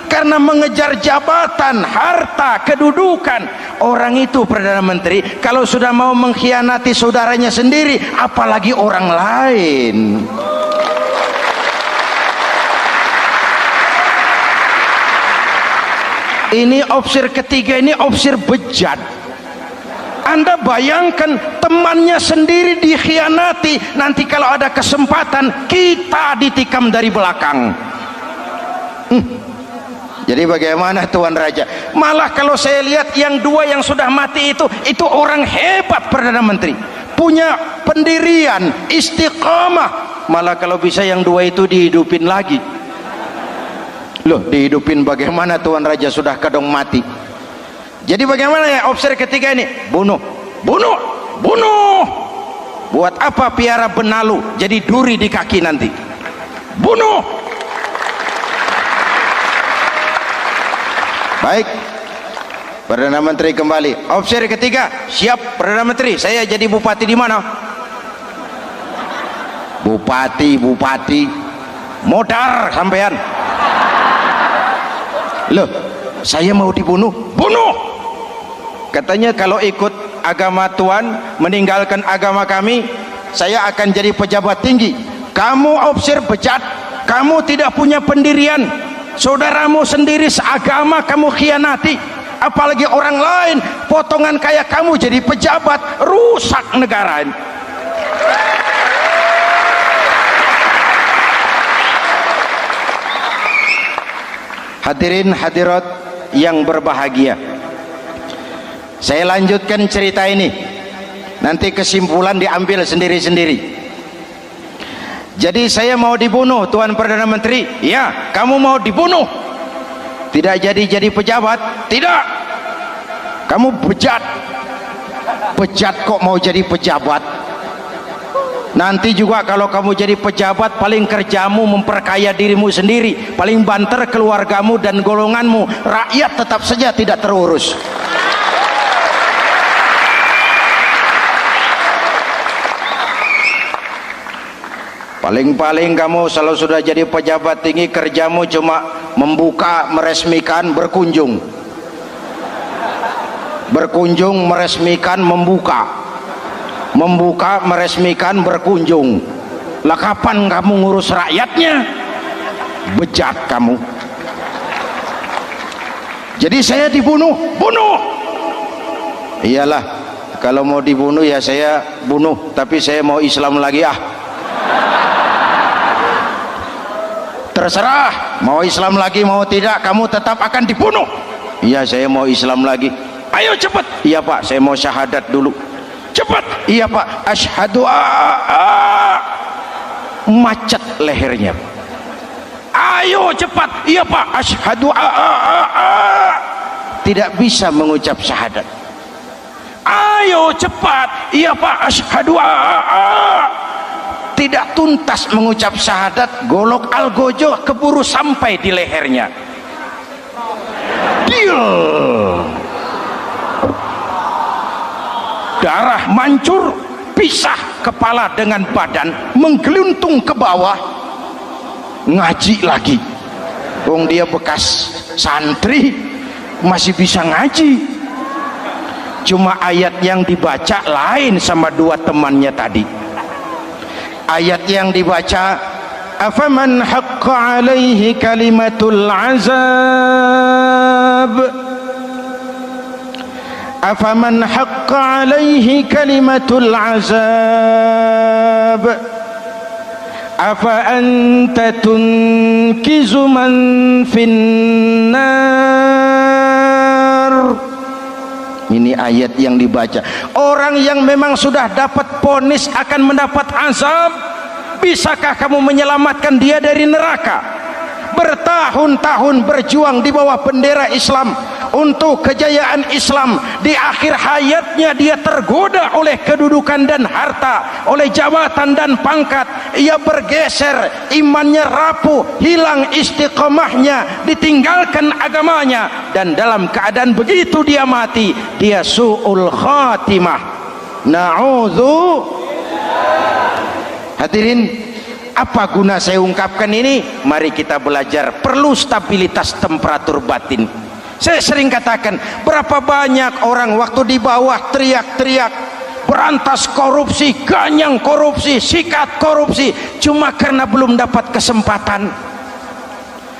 karena mengejar jabatan, harta, kedudukan. Orang itu Perdana Menteri kalau sudah mau mengkhianati saudaranya sendiri, apalagi orang lain. Ini opsi ketiga, ini opsi bejat. Anda bayangkan temannya sendiri dikhianati, nanti kalau ada kesempatan kita ditikam dari belakang. Jadi bagaimana Tuan Raja? Malah kalau saya lihat yang dua yang sudah mati itu orang hebat Perdana Menteri, punya pendirian, istiqamah. Malah kalau bisa yang dua itu dihidupin lagi. Loh, dihidupin bagaimana Tuan Raja, sudah kadung mati. Jadi bagaimana ya opsi ketiga ini? Bunuh, bunuh, bunuh. Buat apa piara benalu jadi duri di kaki nanti? Bunuh. Baik, Perdana Menteri kembali. Opsi ketiga, siap Perdana Menteri. Saya jadi bupati di mana? Bupati, modar sampean. Loh, saya mau dibunuh, bunuh. Katanya kalau ikut agama Tuan, meninggalkan agama kami, saya akan jadi pejabat tinggi. Kamu opsi bejat, kamu tidak punya pendirian, saudaramu sendiri seagama kamu khianati, apalagi orang lain. Potongan kayak kamu jadi pejabat, rusak negara ini. Hadirin hadirat yang berbahagia, saya lanjutkan cerita ini. nanti kesimpulan diambil sendiri-sendiri. Jadi saya mau dibunuh Tuan Perdana Menteri. Ya, kamu mau dibunuh. Tidak jadi pejabat. Tidak. Kamu bejat. Bejat kok mau jadi pejabat. Nanti juga kalau kamu jadi pejabat, paling kerjamu memperkaya dirimu sendiri, paling banter keluargamu dan golonganmu. Rakyat tetap saja tidak terurus. Paling-paling kamu kalau sudah jadi pejabat tinggi, kerjamu cuma membuka, meresmikan, berkunjung, meresmikan, membuka, meresmikan, berkunjung. Lah kapan kamu ngurus rakyatnya? Bejat kamu. Jadi saya dibunuh, bunuh. Iyalah, kalau mau dibunuh ya saya bunuh, tapi saya mau Islam lagi ah. Terserah, mau Islam lagi mau tidak, kamu tetap akan dibunuh. Iya, saya mau Islam lagi. Ayo cepat. Iya Pak, saya mau syahadat dulu. Cepat. Iya Pak, asyhadu macet lehernya. Ayo cepat. Iya Pak, asyhadu tidak bisa mengucap syahadat. Ayo cepat. Iya Pak, asyhadu tidak tuntas mengucap syahadat, golok algojo keburu sampai di lehernya. Deal. Darah mancur, pisah kepala dengan badan, menggeluntung ke bawah. Ngaji lagi. Wong dia bekas santri, masih bisa ngaji. Cuma ayat yang dibaca lain sama dua temannya tadi. Ayat yang dibaca, afaman haqqa alaihi kalimatul azab, afaman haqqa alaihi kalimatul azab, afa anta tunkizu man finnar. Ini ayat yang dibaca. Orang yang memang sudah dapat vonis akan mendapat azab, bisakah kamu menyelamatkan dia dari neraka? Bertahun-tahun berjuang di bawah bendera Islam untuk kejayaan Islam, di akhir hayatnya dia tergoda oleh kedudukan dan harta, oleh jabatan dan pangkat. Ia bergeser, imannya rapuh, hilang istiqomahnya, ditinggalkan agamanya, dan dalam keadaan begitu dia mati, dia su'ul khatimah. Na'udzu. Hadirin, apa guna saya ungkapkan ini? Mari kita belajar, perlu stabilitas temperatur batin. Saya sering katakan, berapa banyak orang waktu di bawah teriak-teriak berantas korupsi, ganyang korupsi, sikat korupsi, cuma karena belum dapat kesempatan.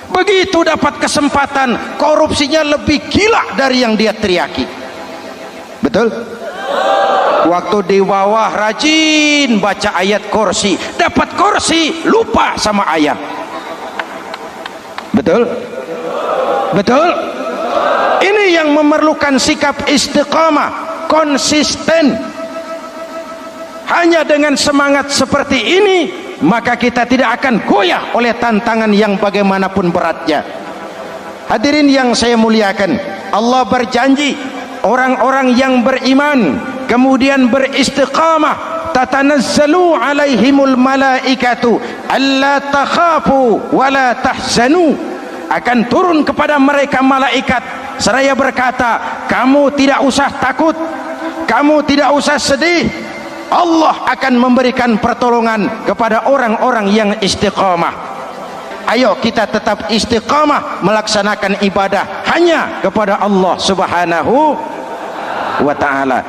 Begitu dapat kesempatan, korupsinya lebih gila dari yang dia teriaki. Betul? Waktu di bawah rajin baca ayat kursi, dapat kursi lupa sama ayat. Betul? Betul? Ini yang memerlukan sikap istiqamah, konsisten. Hanya dengan semangat seperti ini, maka kita tidak akan goyah oleh tantangan yang bagaimanapun beratnya. Hadirin yang saya muliakan, Allah berjanji orang-orang yang beriman kemudian beristiqamah, tatanazzalu alaihimul malaikatu alla takhafu wala tahzanu, akan turun kepada mereka malaikat seraya berkata, kamu tidak usah takut, kamu tidak usah sedih, Allah akan memberikan pertolongan kepada orang-orang yang istiqamah. Ayo kita tetap istiqamah melaksanakan ibadah hanya kepada Allah Subhanahu wa ta'ala.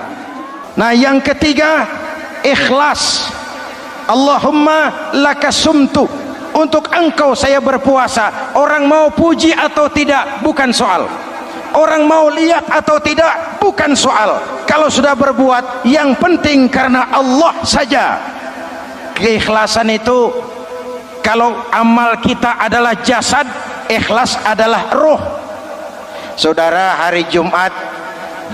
Nah, yang ketiga, ikhlas. Allahumma lakasumtu, untuk engkau saya berpuasa. Orang mau puji atau tidak bukan soal, orang mau lihat atau tidak bukan soal. Kalau sudah berbuat, yang penting karena Allah saja. Keikhlasan itu, kalau amal kita adalah jasad, ikhlas adalah roh. Saudara, hari Jumat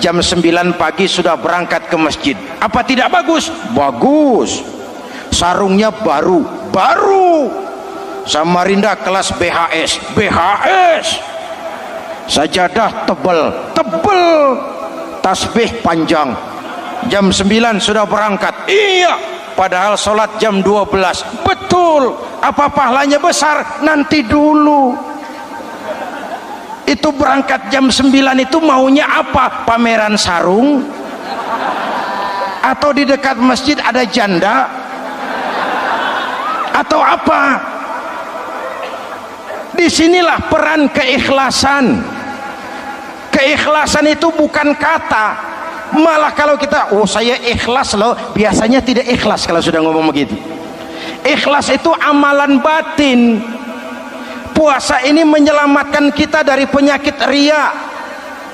jam 9 pagi sudah berangkat ke masjid. Apa tidak bagus? Bagus. Sarungnya baru, Samarinda kelas BHS, sajadah tebal, tasbih panjang. Jam 9 sudah berangkat. Iya, padahal sholat jam 12. Betul. Apa pahalanya besar? Nanti dulu. Itu berangkat jam 9 itu maunya apa? Pameran sarung? Atau di dekat masjid ada janda? Atau apa? Disinilah peran keikhlasan. Keikhlasan itu bukan kata. Malah kalau kita, oh saya ikhlas loh, biasanya tidak ikhlas kalau sudah ngomong begitu. Ikhlas itu amalan batin. Puasa ini menyelamatkan kita dari penyakit riya.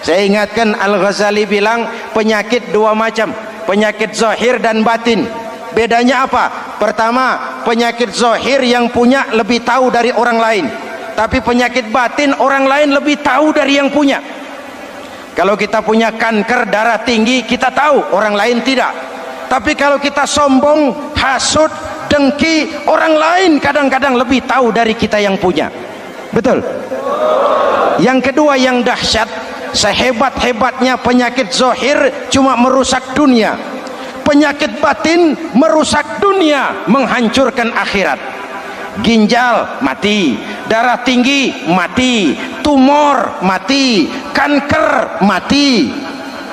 Saya ingatkan Al-Ghazali bilang penyakit dua macam, penyakit zahir dan batin. Bedanya apa? Pertama, penyakit zahir yang punya lebih tahu dari orang lain, tapi penyakit batin orang lain lebih tahu dari yang punya. Kalau kita punya kanker darah tinggi, kita tahu, orang lain tidak. Tapi kalau kita sombong, hasud, dengki, orang lain kadang-kadang lebih tahu dari kita yang punya. Betul? Yang kedua yang dahsyat, sehebat-hebatnya penyakit zahir cuma merusak dunia, penyakit batin merusak dunia, menghancurkan akhirat. Ginjal mati, darah tinggi mati, tumor mati, kanker mati,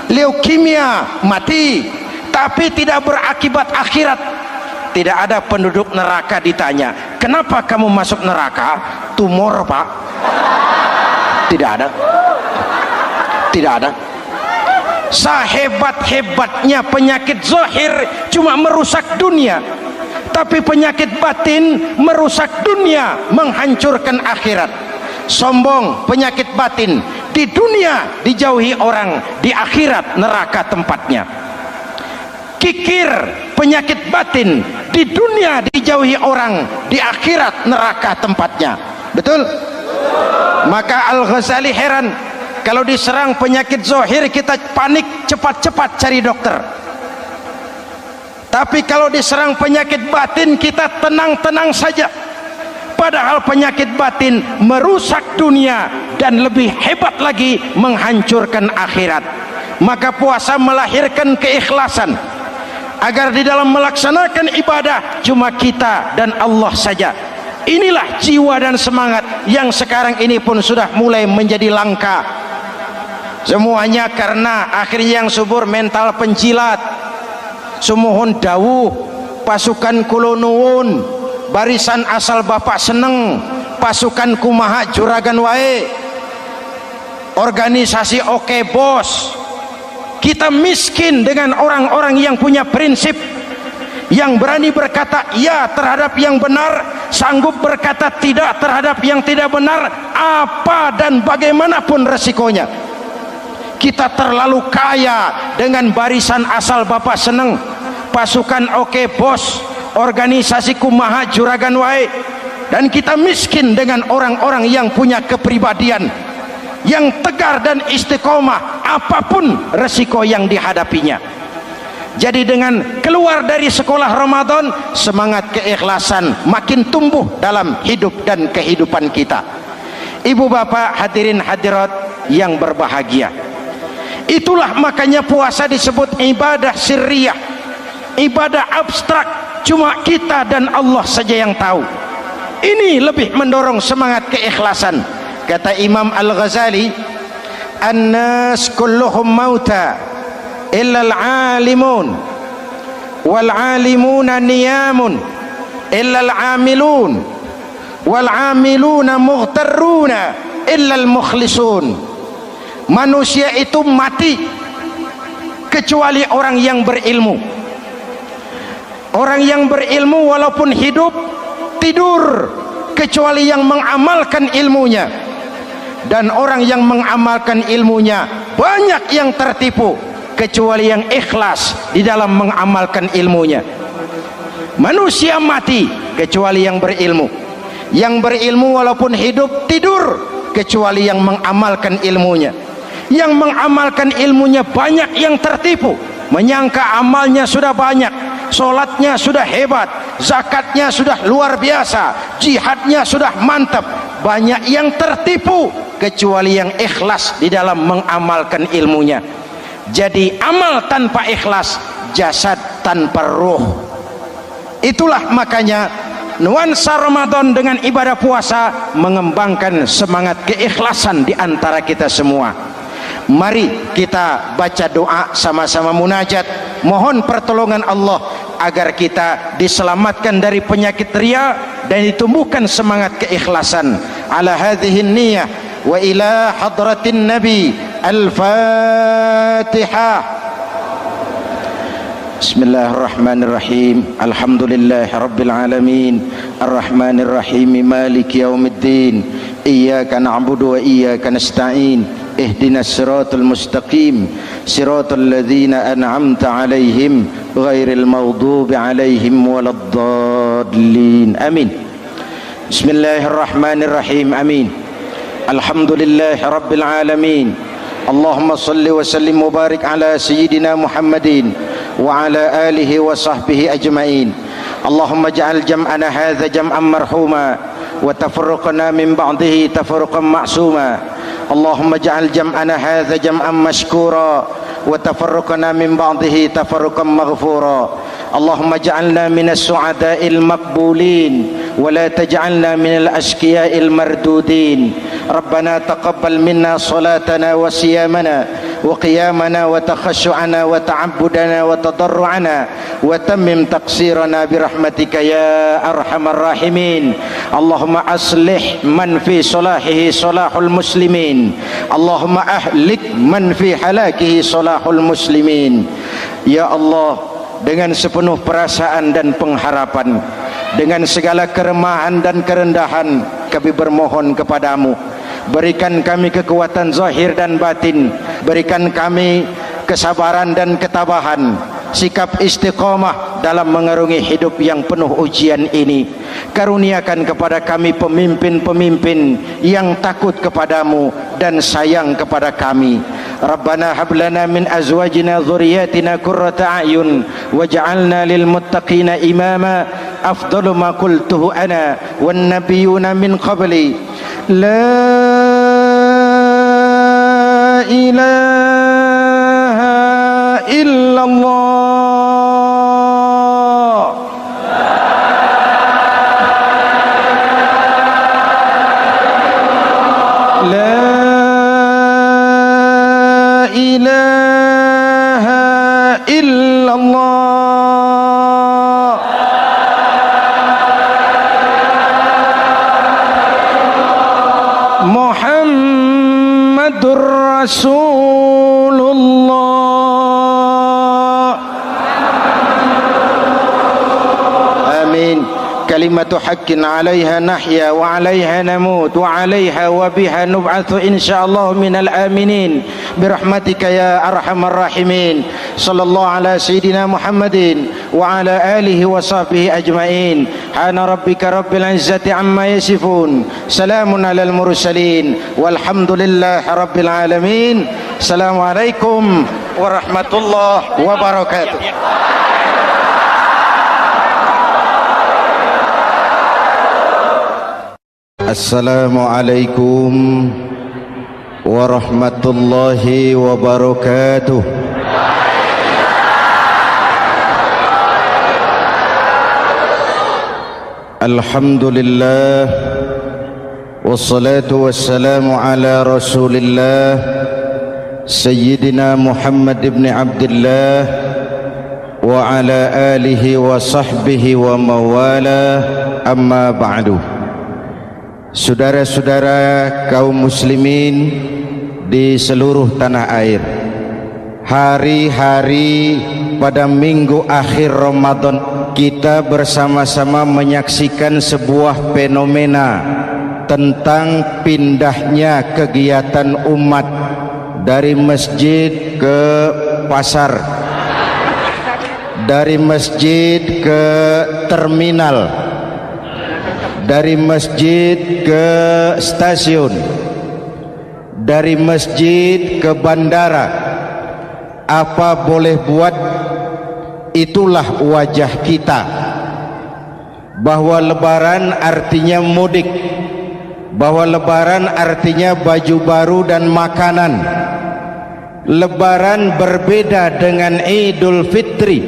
leukemia mati, tapi tidak berakibat akhirat. Tidak ada penduduk neraka ditanya, kenapa kamu masuk neraka? Tumor, Pak. Tidak ada. Tidak ada. Sehebat-hebatnya penyakit zahir cuma merusak dunia, tapi penyakit batin merusak dunia, menghancurkan akhirat. Sombong, penyakit batin, di dunia dijauhi orang, di akhirat neraka tempatnya. Kikir, penyakit batin, di dunia dijauhi orang, di akhirat neraka tempatnya. Betul? Maka Al-Ghazali heran, kalau diserang penyakit zahir kita panik, cepat-cepat cari dokter. Tapi kalau diserang penyakit batin kita tenang-tenang saja. Padahal penyakit batin merusak dunia dan lebih hebat lagi menghancurkan akhirat. Maka puasa melahirkan keikhlasan, agar di dalam melaksanakan ibadah cuma kita dan Allah saja. Inilah jiwa dan semangat yang sekarang ini pun sudah mulai menjadi langka. Semuanya karena akhirnya yang subur mental penjilat. Sumuhun dawuh, pasukan kulonuun, barisan asal bapak seneng, pasukan kumaha juragan wae, organisasi oke bos. Kita miskin dengan orang-orang yang punya prinsip, yang berani berkata ya terhadap yang benar, sanggup berkata tidak terhadap yang tidak benar, apa dan bagaimanapun resikonya. Kita terlalu kaya dengan barisan asal bapak seneng, pasukan oke bos, organisasi kumaha juragan wae, dan kita miskin dengan orang-orang yang punya kepribadian, yang tegar dan istiqomah apapun resiko yang dihadapinya. Jadi dengan keluar dari sekolah Ramadan, semangat keikhlasan makin tumbuh dalam hidup dan kehidupan kita. Ibu bapak hadirin hadirat yang berbahagia, itulah makanya puasa disebut ibadah sirriyah, ibadah abstrak, cuma kita dan Allah saja yang tahu. Ini lebih mendorong semangat keikhlasan. Kata Imam Al-Ghazali, an-nas kulluhum mauta illa al-alimun wal alimuna niyamun illa al-amilun wal amiluna mughtarruna illa al-mukhlisun. Manusia itu mati kecuali orang yang berilmu. Orang yang berilmu walaupun hidup tidur kecuali yang mengamalkan ilmunya. Dan orang yang mengamalkan ilmunya banyak yang tertipu kecuali yang ikhlas di dalam mengamalkan ilmunya. Manusia mati kecuali yang berilmu. Yang berilmu walaupun hidup tidur kecuali yang mengamalkan ilmunya. Yang mengamalkan ilmunya banyak yang tertipu, menyangka amalnya sudah banyak, solatnya sudah hebat, zakatnya sudah luar biasa, jihadnya sudah mantap. Banyak yang tertipu kecuali yang ikhlas di dalam mengamalkan ilmunya. Jadi amal tanpa ikhlas, jasad tanpa ruh. Itulah makanya nuansa Ramadan dengan ibadah puasa mengembangkan semangat keikhlasan di antara kita semua. Mari kita baca doa sama-sama munajat, mohon pertolongan Allah agar kita diselamatkan dari penyakit riya dan ditumbuhkan semangat keikhlasan. Ala hadhihi niyyah wa ila hadratin nabi. Al-Fatihah. Bismillahirrahmanirrahim. Alhamdulillahi rabbil alamin, arrahmanir rahim, maliki yaumiddin. Iyyaka na'budu wa iyyaka nasta'in. Ihdinas siratal mustaqim, siratal ladzina an'amta 'alaihim ghairil maghdubi 'alaihim waladdallin. Amin. Bismillahirrahmanirrahim. Amin. Alhamdulillahi rabbil alamin. Allahumma salli wa sallim mubarak ala sayyidina Muhammadin wa ala alihi wa sahbihi ajma'in. Allahumma ja'al jam'ana hadha jam'an marhuma wa tafarruqana min ba'dihi tafarruqan ma'suma. Allahumma ja'al jam'ana hadha jam'an mashkura wa tafarruqana min ba'dihi tafarruqan maghfura. Allahumma ja'alna minas su'ada'il maqbulin wa la taj'alna minal ashqiya'il mardudin. Rabbana taqabbal minna salatana wa siyamana wa qiyamana wa takhashu'ana wa ta'abbudana wa tadarru'ana wa tammim taqsirana birahmatika ya arhamar rahimin. Allahumma aslih man fi salahihi salahul muslimin. Allahumma ahlik man fi halakihi salahul muslimin. Ya Allah, dengan sepenuh perasaan dan pengharapan, dengan segala keremahan dan kerendahan, kami bermohon kepadamu, berikan kami kekuatan zahir dan batin, berikan kami kesabaran dan ketabahan, sikap istiqamah dalam mengarungi hidup yang penuh ujian ini. Karuniakan kepada kami pemimpin-pemimpin yang takut kepadamu dan sayang kepada kami. Rabbana hablana min azwajina dhurriyyatina qurrata a'yun waj'alna lil muttaqina imama. Afdalu ma qultuhu ana wan nabiyyuna min qabli. La ilaha illallah. La ilaha illallah. Muhammadur Rasulullah. Amin. Kalimatu haqqin 'alaiha nahya wa 'alaiha namut wa 'alaiha wa biha nub'atsu insyaallah minal aminin birahmatika ya arhamar rahimin. Sallallahu ala sayyidina Muhammadin wa ala alihi wa sahbihi ajma'in. Hana rabbika rabbil izzati amma yasifun, salamun alal mursalin walhamdulillahi rabbil alamin. Assalamualaikum warahmatullahi wabarakatuh. Assalamualaikum warahmatullahi wabarakatuh. Alhamdulillah wassalatu wassalamu ala Rasulillah Sayyidina Muhammad ibn Abdullah wa ala alihi wa sahbihi wa mawala, amma ba'du. Saudara-saudara kaum muslimin di seluruh tanah air, hari-hari pada minggu akhir Ramadan kita bersama-sama menyaksikan sebuah fenomena tentang pindahnya kegiatan umat dari masjid ke pasar, dari masjid ke terminal, dari masjid ke stasiun, dari masjid ke bandara, apa boleh buat, itulah wajah kita. Bahwa lebaran artinya mudik, bahwa lebaran artinya baju baru dan makanan. Lebaran berbeda dengan Idul Fitri.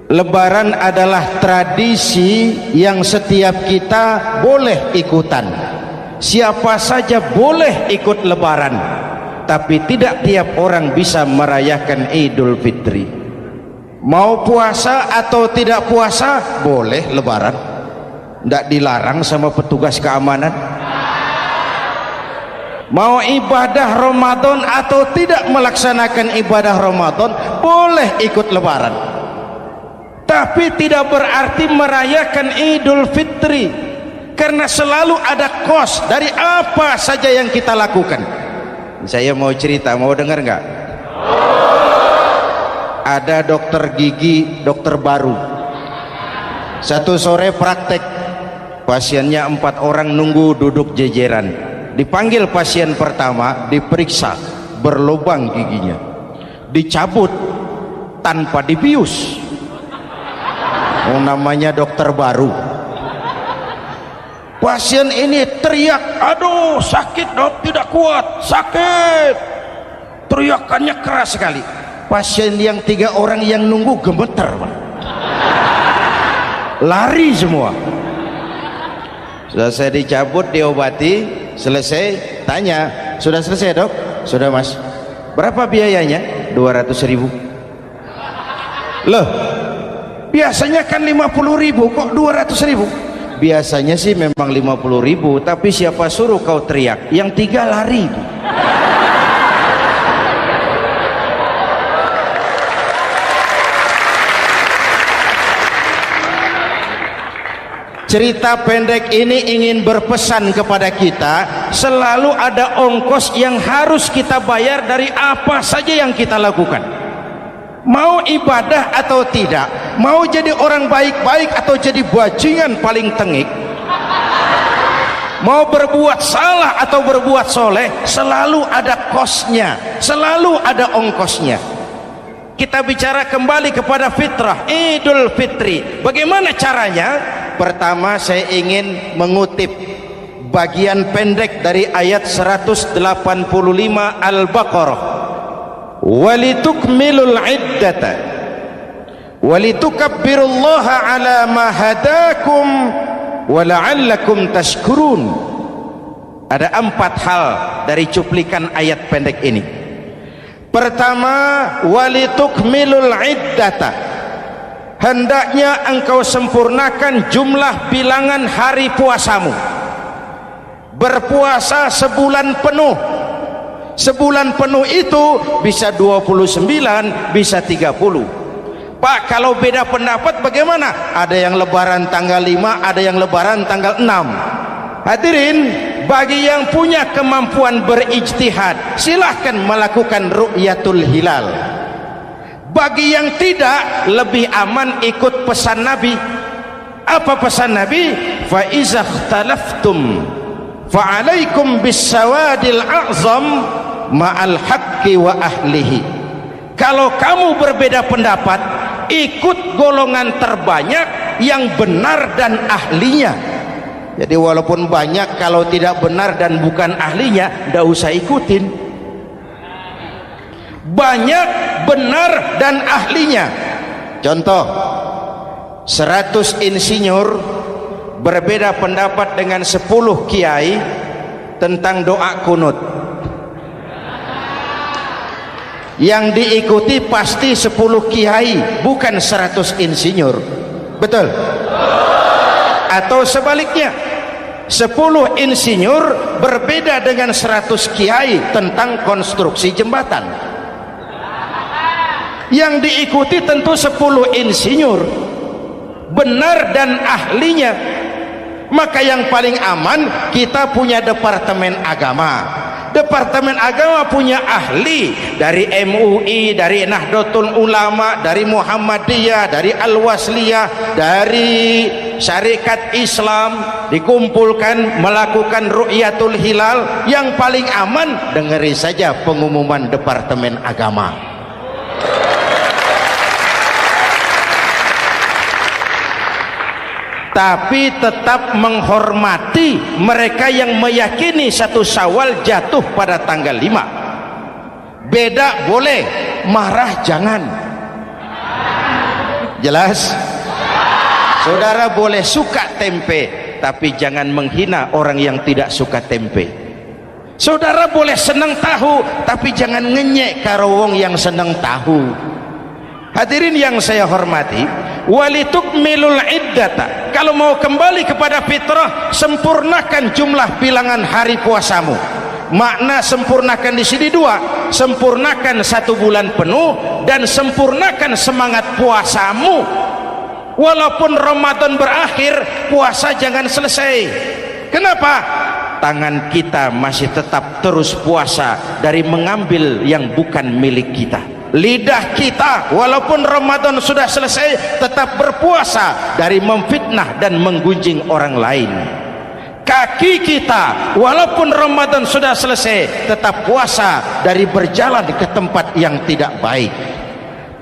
Lebaran adalah tradisi yang setiap kita boleh ikutan. Siapa saja boleh ikut lebaran, tapi tidak tiap orang bisa merayakan Idul Fitri. Mau puasa atau tidak puasa boleh lebaran, tidak dilarang sama petugas keamanan. Mau ibadah Ramadan atau tidak melaksanakan ibadah Ramadan boleh ikut lebaran, tapi tidak berarti merayakan Idul Fitri, karena selalu ada kos dari apa saja yang kita lakukan. Saya mau cerita, mau dengar nggak? Ada dokter gigi, dokter baru, satu sore praktek, pasiennya 4 orang nunggu duduk jejeran. Dipanggil pasien pertama, diperiksa, berlubang giginya, dicabut tanpa dibius. Oh, namanya dokter baru. Pasien ini teriak, aduh sakit dok, tidak kuat, sakit. Teriakannya keras sekali. Pasien yang 3 orang yang nunggu gemeter, lari semua. Selesai dicabut, diobati, selesai, tanya, sudah selesai dok? Sudah mas. Berapa biayanya? 200.000. Loh, biasanya kan 50.000, kok 200.000? Biasanya sih memang 50.000, tapi siapa suruh kau teriak? Yang 3 lari. Cerita pendek ini ingin berpesan kepada kita, selalu ada ongkos yang harus kita bayar dari apa saja yang kita lakukan. Mau ibadah atau tidak, mau jadi orang baik-baik atau jadi bajingan paling tengik, mau berbuat salah atau berbuat soleh, selalu ada kosnya, selalu ada ongkosnya. Kita bicara kembali kepada fitrah, Idul Fitri. Bagaimana caranya? Pertama, saya ingin mengutip bagian pendek dari ayat 185 Al-Baqarah. Walitukmilul iddata walitukabbirullaha ala ma hadakum wala'allakum tashkurun. Ada 4 hal dari cuplikan ayat pendek ini. Pertama, walitukmilul iddata, hendaknya engkau sempurnakan jumlah bilangan hari puasamu. Berpuasa sebulan penuh. Sebulan penuh itu bisa 29, bisa 30. Pak, kalau beda pendapat bagaimana? Ada yang lebaran tanggal 5, ada yang lebaran tanggal 6. Hadirin, bagi yang punya kemampuan berijtihad, silahkan melakukan ru'yatul hilal. Bagi yang tidak, lebih aman ikut pesan Nabi. Apa pesan Nabi? Fa iza ikhtalaftum fa alaikum bisawadil a'zam ma'al haqqi wa ahlihi. Kalau kamu berbeda pendapat, ikut golongan terbanyak yang benar dan ahlinya. Jadi walaupun banyak, kalau tidak benar dan bukan ahlinya, tidak usah ikutin. Banyak, benar dan ahlinya. Contoh, 100 insinyur berbeda pendapat dengan 10 kiai tentang doa kunut. Yang diikuti pasti 10 kiai, bukan 100 insinyur. Betul? Atau sebaliknya, 10 insinyur berbeda dengan 100 kiai tentang konstruksi jembatan. Yang diikuti tentu 10 insinyur, benar dan ahlinya. Maka yang paling aman, kita punya departemen agama. Departemen Agama punya ahli dari MUI, dari Nahdlatul Ulama, dari Muhammadiyah, dari Al-Wasliyah, dari Syarikat Islam, dikumpulkan melakukan ru'yatul hilal. Yang paling aman, dengeri saja pengumuman Departemen Agama. Tapi tetap menghormati mereka yang meyakini 1 Syawal jatuh pada tanggal 5. Beda boleh, marah jangan. Jelas? Saudara boleh suka tempe, tapi jangan menghina orang yang tidak suka tempe. Saudara boleh senang tahu, tapi jangan ngenyek karo wong yang senang tahu. Hadirin yang saya hormati, walitukmilul iddata, kalau mau kembali kepada fitrah, sempurnakan jumlah bilangan hari puasamu. Makna sempurnakan di sini 2, sempurnakan 1 bulan penuh dan sempurnakan semangat puasamu. Walaupun Ramadan berakhir, puasa jangan selesai. Kenapa? Tangan kita masih tetap terus puasa dari mengambil yang bukan milik kita. Lidah kita walaupun Ramadan sudah selesai tetap berpuasa dari memfitnah dan menggunjing orang lain. Kaki kita walaupun Ramadan sudah selesai tetap puasa dari berjalan ke tempat yang tidak baik.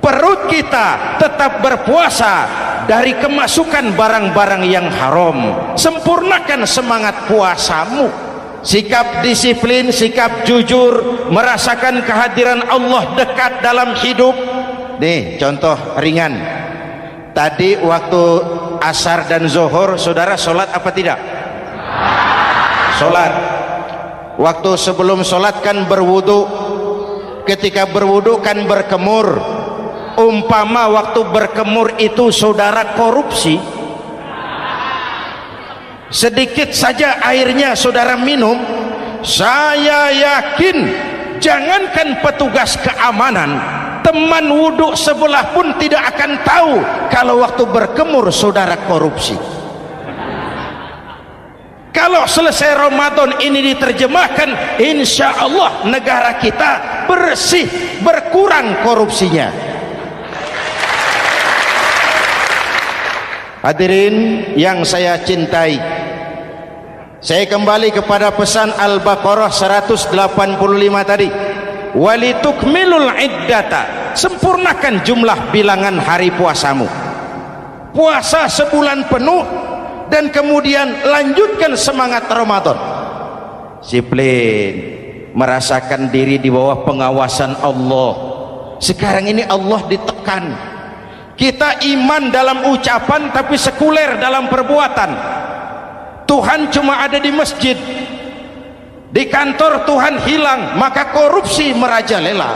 Perut kita tetap berpuasa dari kemasukan barang-barang yang haram. Sempurnakan semangat puasamu. Sikap disiplin, sikap jujur, merasakan kehadiran Allah dekat dalam hidup. Nih contoh ringan, tadi waktu asar dan zuhur saudara sholat apa tidak? Sholat. Waktu sebelum sholat kan berwudu, ketika berwudu kan berkemur. Umpama waktu berkemur itu saudara korupsi, sedikit saja airnya saudara minum, saya yakin jangankan petugas keamanan, teman wudhu sebelah pun tidak akan tahu kalau waktu berkemur saudara korupsi. Kalau selesai Ramadan ini diterjemahkan, insya Allah negara kita bersih, berkurang korupsinya. Hadirin yang saya cintai, saya kembali kepada pesan Al-Baqarah 185 tadi. Walitukmilul iddata, sempurnakan jumlah bilangan hari puasamu. Puasa sebulan penuh dan kemudian lanjutkan semangat Ramadan. Disiplin, merasakan diri di bawah pengawasan Allah. Sekarang ini Allah ditekan. Kita iman dalam ucapan tapi sekuler dalam perbuatan. Tuhan cuma ada di masjid, di kantor Tuhan hilang, maka korupsi merajalela.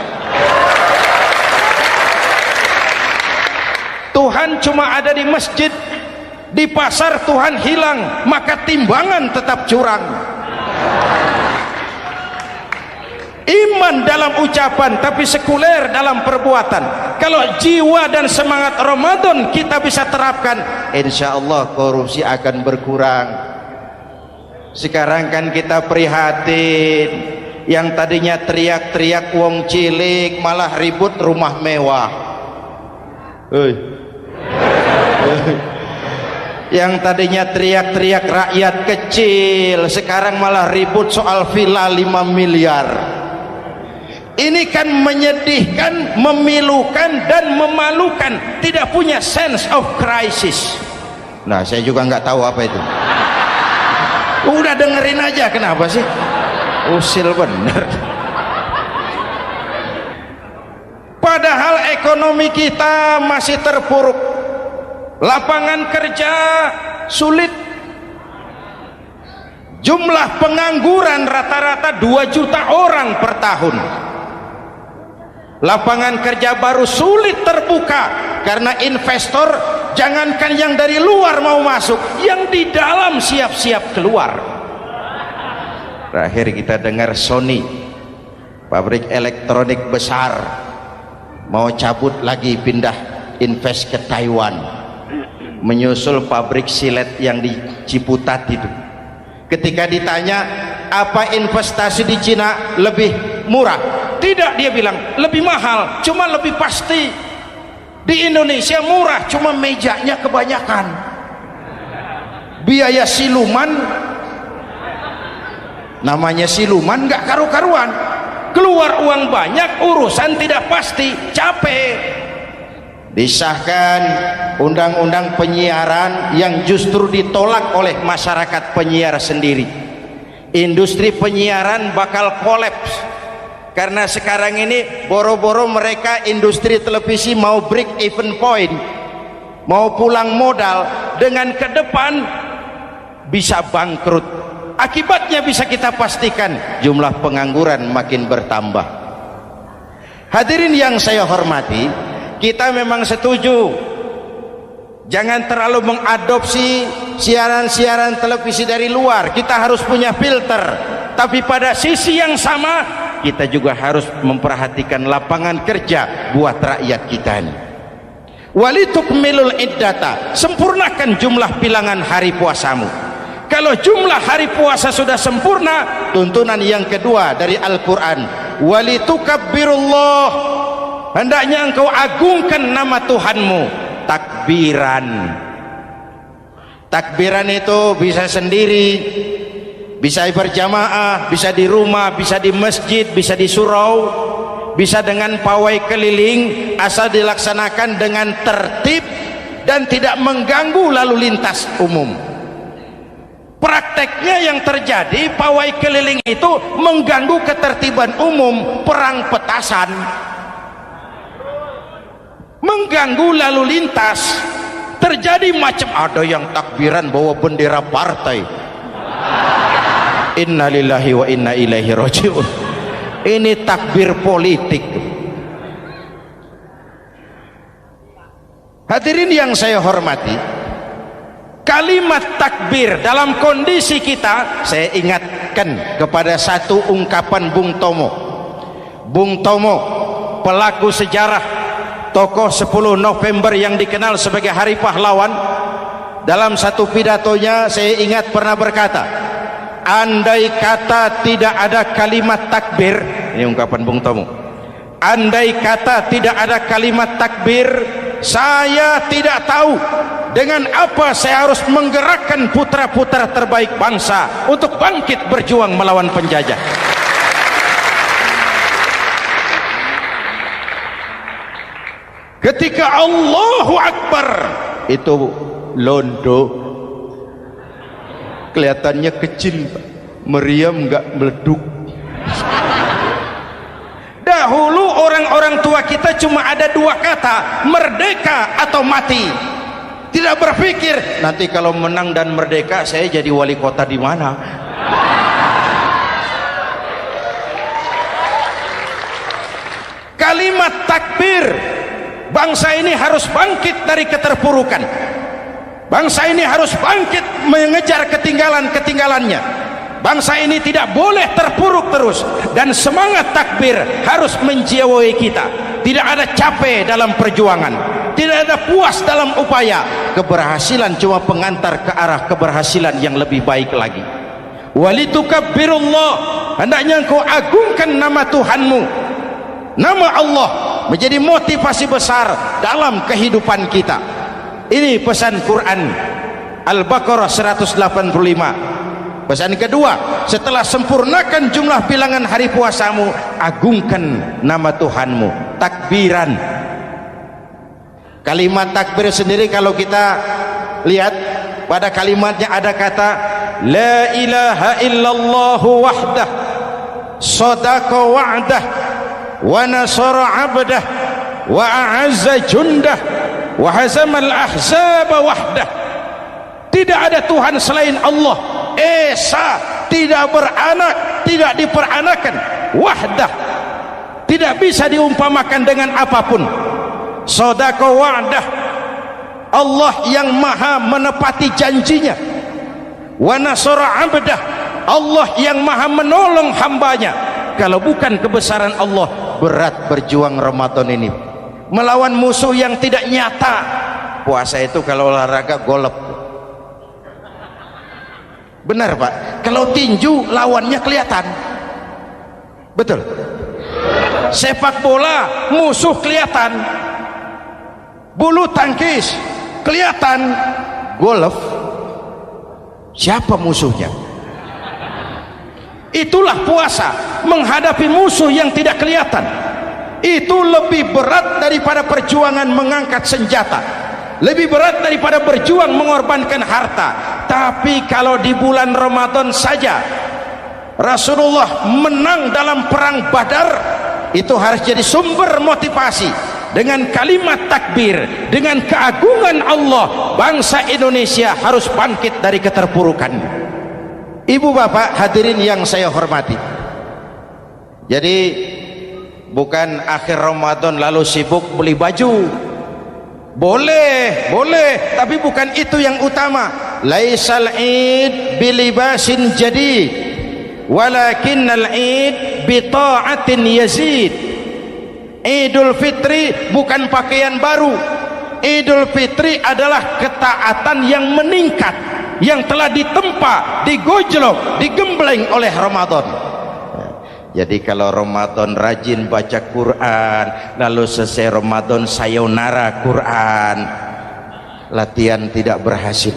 Tuhan cuma ada di masjid, di pasar Tuhan hilang, maka timbangan tetap curang. Iman dalam ucapan tapi sekuler dalam perbuatan. Kalau jiwa dan semangat Ramadan kita bisa terapkan, insya Allah korupsi akan berkurang. Sekarang kan kita prihatin, yang tadinya teriak-teriak wong cilik malah ribut rumah mewah. Yang tadinya teriak-teriak rakyat kecil sekarang malah ribut soal villa 5 miliar. Ini kan menyedihkan, memilukan dan memalukan, tidak punya sense of crisis. Nah, saya juga nggak tahu apa itu. Udah dengerin aja, kenapa sih? Usil bener. Padahal ekonomi kita masih terpuruk, lapangan kerja sulit, jumlah pengangguran rata-rata 2 juta orang per tahun. Lapangan kerja baru sulit terbuka karena investor jangankan yang dari luar mau masuk, yang di dalam siap-siap keluar. Terakhir kita dengar Sony, pabrik elektronik besar, mau cabut lagi, pindah invest ke Taiwan, menyusul pabrik silet yang di Ciputat itu. Ketika ditanya apa investasi di Cina lebih murah? Tidak, dia bilang lebih mahal, cuma lebih pasti. Di Indonesia murah, cuma mejanya kebanyakan. Biaya siluman, namanya siluman nggak karu-karuan. Keluar uang banyak, urusan tidak pasti, capek. Disahkan undang-undang penyiaran yang justru ditolak oleh masyarakat penyiar sendiri. Industri penyiaran bakal kolaps karena sekarang ini boro-boro mereka industri televisi mau break even point, mau pulang modal, dengan ke depan bisa bangkrut. Akibatnya bisa kita pastikan, jumlah pengangguran makin bertambah. Hadirin yang saya hormati, kita memang setuju jangan terlalu mengadopsi siaran-siaran televisi dari luar. Kita harus punya filter, tapi pada sisi yang sama kita juga harus memperhatikan lapangan kerja buat rakyat kita ini. Walitukmilul iddata, sempurnakan jumlah bilangan hari puasamu. Kalau jumlah hari puasa sudah sempurna, tuntunan yang kedua dari Al-Quran, walitukabbirullah, hendaknya engkau agungkan nama Tuhanmu. Takbiran. Takbiran itu bisa sendiri, bisa berjamaah, bisa di rumah, bisa di masjid, bisa di surau, bisa dengan pawai keliling, asal dilaksanakan dengan tertib dan tidak mengganggu lalu lintas umum. Prakteknya yang terjadi, pawai keliling itu mengganggu ketertiban umum, perang petasan, mengganggu lalu lintas. Terjadi macam, ada yang takbiran bawa bendera partai. Innalillahi wa inna ilaihi rajiun. Ini takbir politik. Hadirin yang saya hormati, kalimat takbir dalam kondisi kita, saya ingatkan kepada satu ungkapan Bung Tomo. Bung Tomo, pelaku sejarah, tokoh 10 November yang dikenal sebagai Hari Pahlawan, dalam satu pidatonya saya ingat pernah berkata, andai kata tidak ada kalimat takbir, ini ungkapan Bung Tomo, andai kata tidak ada kalimat takbir, saya tidak tahu dengan apa saya harus menggerakkan putra-putra terbaik bangsa untuk bangkit berjuang melawan penjajah. Ketika Allahu Akbar, itu londo kelihatannya kecil, meriam nggak meleduk. Dahulu orang-orang tua kita cuma ada dua kata, merdeka atau mati. Tidak berpikir nanti kalau menang dan merdeka saya jadi wali kota di mana. Kalimat takbir, bangsa ini harus bangkit dari keterpurukan. Bangsa ini harus bangkit mengejar ketinggalan-ketinggalannya. Bangsa ini tidak boleh terpuruk terus, dan semangat takbir harus menjiwai kita. Tidak ada capek dalam perjuangan, tidak ada puas dalam upaya. Keberhasilan cuma pengantar ke arah keberhasilan yang lebih baik lagi. Walitukabbirullah, hendaknya engkau agungkan nama Tuhanmu. Nama Allah menjadi motivasi besar dalam kehidupan kita. Ini pesan Quran Al-Baqarah 185. Pesan kedua, setelah sempurnakan jumlah bilangan hari puasamu, agungkan nama Tuhanmu. Takbiran. Kalimat takbir sendiri kalau kita lihat pada kalimatnya ada kata la ilaha illallah wahdah sadaqa wa'dah wa nasara 'abdah wa a'azza jundah wa hazamal ahzaba wahdah. Tidak ada Tuhan selain Allah, esa, tidak beranak, tidak diperanakan, wahdah, tidak bisa diumpamakan dengan apapun. Sadaqa wa'dah, Allah yang maha menepati janjinya. Wa nasara 'abdah, Allah yang maha menolong hambanya. Kalau bukan kebesaran Allah, berat berjuang Ramadan ini melawan musuh yang tidak nyata. Puasa itu kalau olahraga golep. Benar Pak, Kalau tinju lawannya kelihatan, betul. Sepak bola musuh kelihatan, bulu tangkis kelihatan, golf siapa musuhnya? Itulah puasa, menghadapi musuh yang tidak kelihatan. Itu lebih berat daripada perjuangan mengangkat senjata, lebih berat daripada berjuang mengorbankan harta. Tapi kalau di bulan Ramadan saja Rasulullah menang dalam perang Badar, itu harus jadi sumber motivasi. Dengan kalimat takbir, dengan keagungan Allah, bangsa Indonesia harus bangkit dari keterpurukan. Ibu bapak hadirin yang saya hormati, jadi bukan akhir Ramadan lalu sibuk beli baju. Boleh, tapi bukan itu yang utama. Laisal id bilibasin jadid, walakinnal id bita'atin yazid. Idul Fitri bukan pakaian baru. Idul Fitri adalah ketaatan yang meningkat, yang telah ditempa, digojlok, digembleng oleh Ramadan. Jadi kalau Ramadan rajin baca Quran, lalu selesai Ramadan sayonara Quran, latihan tidak berhasil.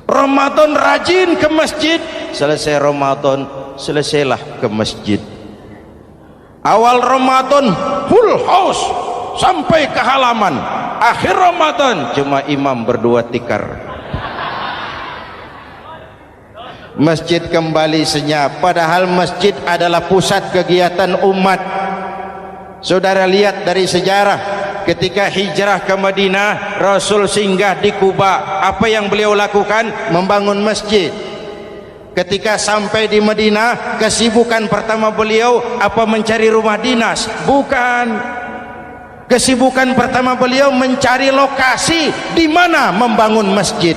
Ramadan rajin ke masjid, selesai Ramadan selesailah ke masjid. Awal Ramadan full house sampai ke halaman, akhir Ramadan cuma imam berdua tikar. Masjid kembali senyap, padahal masjid adalah pusat kegiatan umat. Saudara lihat dari sejarah, ketika hijrah ke Madinah, Rasul singgah di Kuba. Apa yang beliau lakukan? Membangun masjid. Ketika sampai di Madinah, kesibukan pertama beliau apa? Mencari rumah dinas? Bukan. Kesibukan pertama beliau mencari lokasi di mana membangun masjid.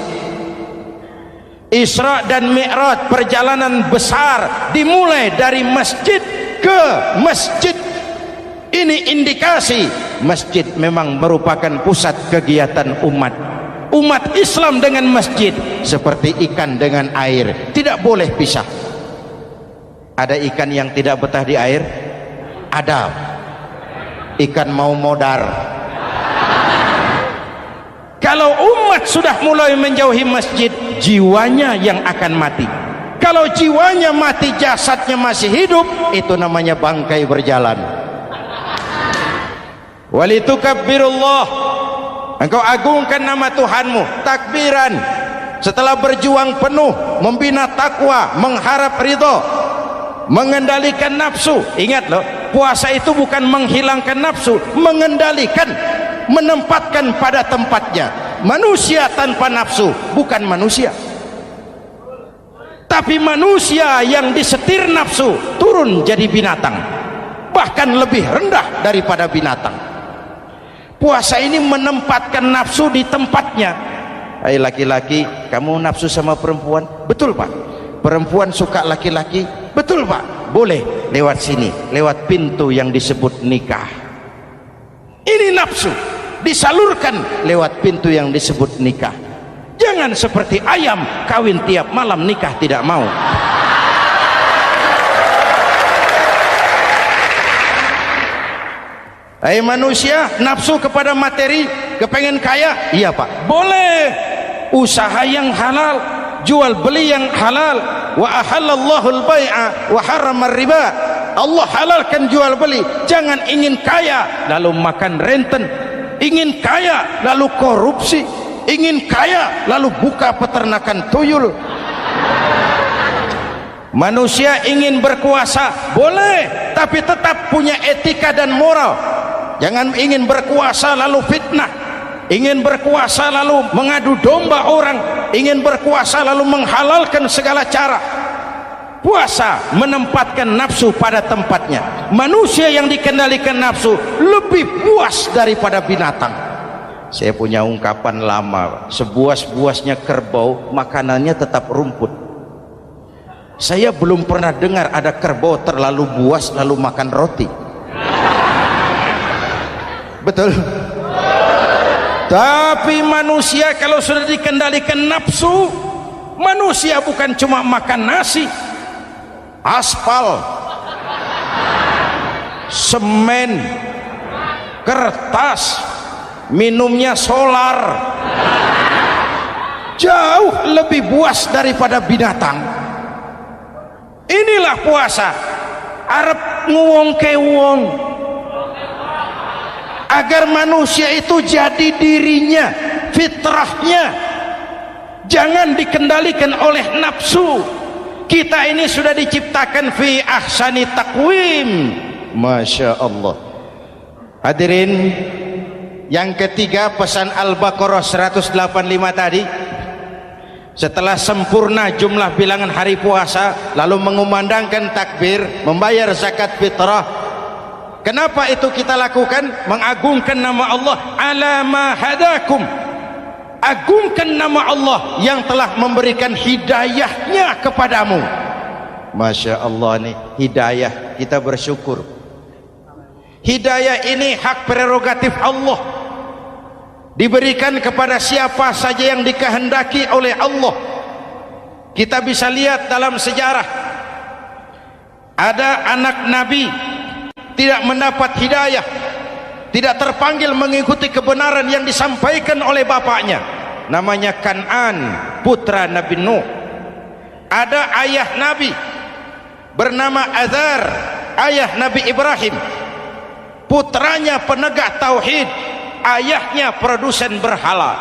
Isra dan Mi'raj, perjalanan besar dimulai dari masjid ke masjid. Ini indikasi masjid memang merupakan pusat kegiatan umat. Umat Islam dengan masjid seperti ikan dengan air, tidak boleh pisah. Ada ikan yang tidak betah di air? Ada. Ikan mau modar. Kalau umat sudah mulai menjauhi masjid, jiwanya yang akan mati. Kalau jiwanya mati, jasadnya masih hidup, itu namanya bangkai berjalan. Walitukabbirullah, engkau agungkan nama Tuhanmu. Takbiran, setelah berjuang penuh membina takwa, mengharap ridho, mengendalikan nafsu. Ingat loh, puasa itu bukan menghilangkan nafsu, mengendalikan, menempatkan pada tempatnya. Manusia tanpa nafsu bukan manusia, tapi manusia yang disetir nafsu turun jadi binatang, bahkan lebih rendah daripada binatang. Puasa ini menempatkan nafsu di tempatnya. Hai laki-laki, kamu nafsu sama perempuan? Betul pak. Perempuan suka laki-laki? Betul pak. Boleh lewat sini, lewat pintu yang disebut nikah. Ini nafsu disalurkan lewat pintu yang disebut nikah. Jangan seperti ayam kawin tiap malam, nikah tidak mau. Hai manusia, nafsu kepada materi, kepengen kaya? Iya pak, boleh. Usaha yang halal, jual beli yang halal. Wa ahallallahu al-bai'a wa harrama riba. Allah halalkan jual beli. Jangan ingin kaya lalu makan renten, ingin kaya lalu korupsi, ingin kaya lalu buka peternakan tuyul. Manusia ingin berkuasa, boleh, tapi tetap punya etika dan moral. Jangan ingin berkuasa lalu fitnah, ingin berkuasa lalu mengadu domba orang, ingin berkuasa lalu menghalalkan segala cara. Puasa menempatkan nafsu pada tempatnya. Manusia yang dikendalikan nafsu lebih puas daripada binatang. Saya punya ungkapan lama, sebuas-buasnya kerbau makanannya tetap rumput. Saya belum pernah dengar ada kerbau terlalu buas lalu makan roti. Betul. Tapi manusia kalau sudah dikendalikan nafsu, Manusia bukan cuma makan nasi, aspal, semen, kertas, minumnya solar, jauh lebih buas daripada binatang. Inilah puasa, arep nguwong kewong, agar manusia itu jadi dirinya, fitrahnya, jangan dikendalikan oleh nafsu. Kita ini sudah diciptakan fi ahsani taqwim. Masya Allah. Hadirin, yang ketiga pesan Al-Baqarah 185 tadi, setelah sempurna jumlah bilangan hari puasa, lalu mengumandangkan takbir, membayar zakat fitrah. Kenapa itu kita lakukan? Mengagungkan nama Allah, ala ma hadakum, agungkan nama Allah yang telah memberikan hidayahnya kepadamu. Masya Allah nih, hidayah, kita bersyukur. Hidayah ini hak prerogatif Allah, diberikan kepada siapa saja yang dikehendaki oleh Allah. Kita bisa lihat dalam sejarah, ada anak Nabi tidak mendapat hidayah, tidak terpanggil mengikuti kebenaran yang disampaikan oleh bapaknya, namanya Kan'an, putra Nabi Nuh. Ada ayah Nabi bernama Azar, ayah Nabi Ibrahim, putranya penegak tauhid, ayahnya produsen berhala.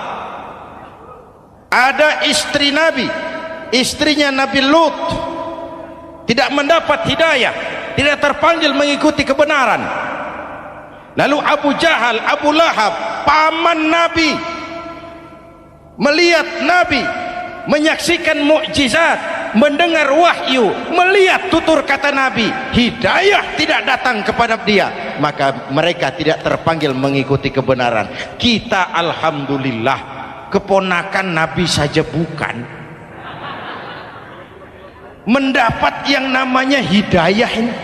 Ada istri Nabi, istrinya Nabi Lut, tidak mendapat hidayah, tidak terpanggil mengikuti kebenaran. Lalu Abu Jahal, Abu Lahab, paman Nabi, melihat Nabi, menyaksikan mukjizat, mendengar wahyu, melihat tutur kata Nabi, hidayah tidak datang kepada dia, maka mereka tidak terpanggil mengikuti kebenaran. Kita alhamdulillah keponakan Nabi saja bukan, mendapat yang namanya hidayah ini.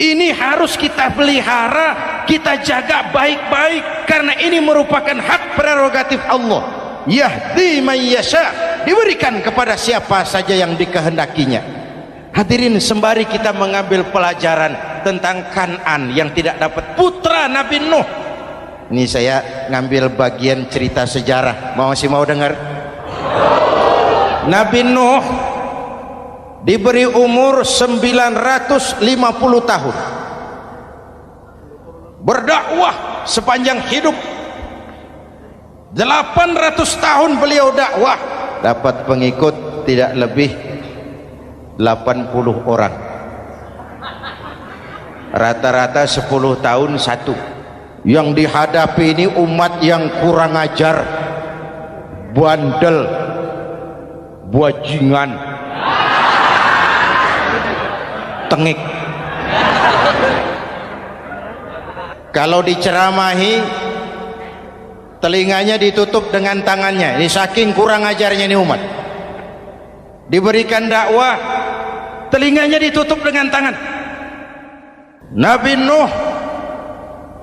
Ini harus kita pelihara, kita jaga baik-baik, karena ini merupakan hak prerogatif Allah. Yahdi man yasha, diberikan kepada siapa saja yang dikehendakinya. Hadirin, sembari kita mengambil pelajaran tentang Kan'an yang tidak dapat, putra Nabi Nuh. Ini saya ngambil bagian cerita sejarah, masih mau dengar? Nabi Nuh diberi umur 950 tahun, berdakwah sepanjang hidup. 800 tahun beliau dakwah, dapat pengikut tidak lebih 80 orang, rata-rata 10 tahun satu. Yang dihadapi ini umat yang kurang ajar, bandel, bajingan, tengik. Kalau diceramahi, telinganya ditutup dengan tangannya. Ini saking kurang ajarnya ini umat. Diberikan dakwah, telinganya ditutup dengan tangan. Nabi Nuh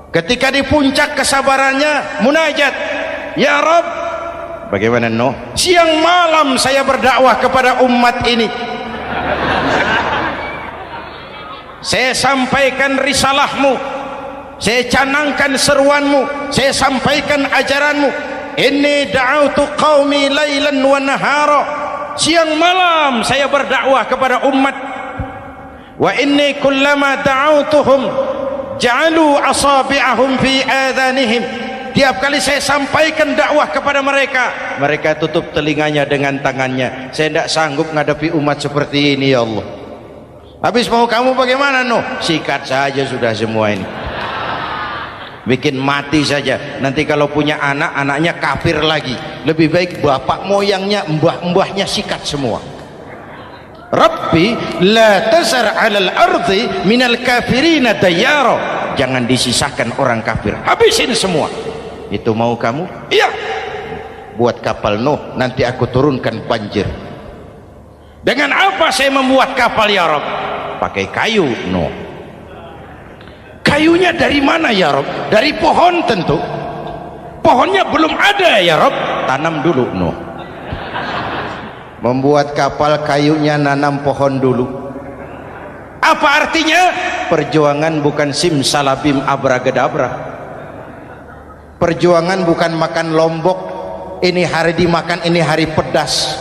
ketika di puncak kesabarannya munajat, ya Rabb, bagaimana Nuh? Siang malam saya berdakwah kepada umat ini, saya sampaikan risalahmu, saya canangkan seruanmu, saya sampaikan ajaranmu. Inni da'autu qaumi lailan wa nahara, siang malam saya berdakwah kepada umat. Wa inni kullama da'autuhum ja'alu asabi'ahum fi adhanihim, tiap kali saya sampaikan dakwah kepada mereka, mereka tutup telinganya dengan tangannya. Saya tidak sanggup menghadapi umat seperti ini, ya Allah. Habis mau kamu bagaimana Nuh? Sikat saja sudah semua ini, bikin mati saja. Nanti kalau punya anak, anaknya kafir lagi, lebih baik bapak moyangnya, mbah-mbahnya sikat semua. Rabbi la tazar 'alal ardi minal kafirina dayyara, jangan disisakan orang kafir, habisin semua. Itu mau kamu? Iya. Buat kapal Nuh, nanti aku turunkan banjir. Dengan apa saya membuat kapal ya Rabb? Pakai kayu Nuh. Kayunya dari mana ya Rabb? Dari pohon tentu. Pohonnya belum ada ya Rabb. Tanam dulu Nuh. Membuat kapal kayunya nanam pohon dulu. Apa artinya? Perjuangan bukan simsalabim abracadabra. Perjuangan bukan makan lombok, ini hari dimakan, ini hari pedas.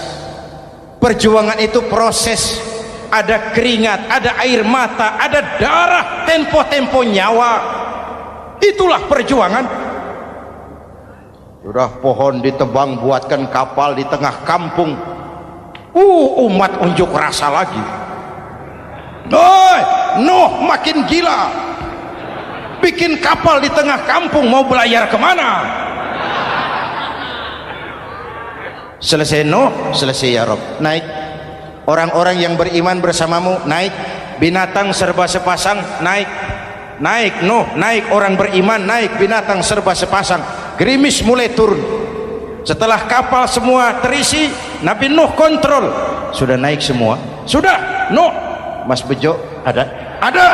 Perjuangan itu proses, ada keringat, ada air mata, ada darah, tempo-tempo nyawa. Itulah perjuangan. Sudah pohon ditebang, buatkan kapal di tengah kampung. Umat unjuk rasa lagi. Nuh makin gila, bikin kapal di tengah kampung, mau belayar kemana? Selesai Nuh, selesai ya Rob, naik. Orang-orang yang beriman bersamamu naik. Binatang serba sepasang naik. Naik Nuh, naik orang beriman, naik binatang serba sepasang. Gerimis mulai turun. Setelah kapal semua terisi, Nabi Nuh kontrol. Sudah naik semua? Sudah. Nuh, Mas Bejo ada? Ada.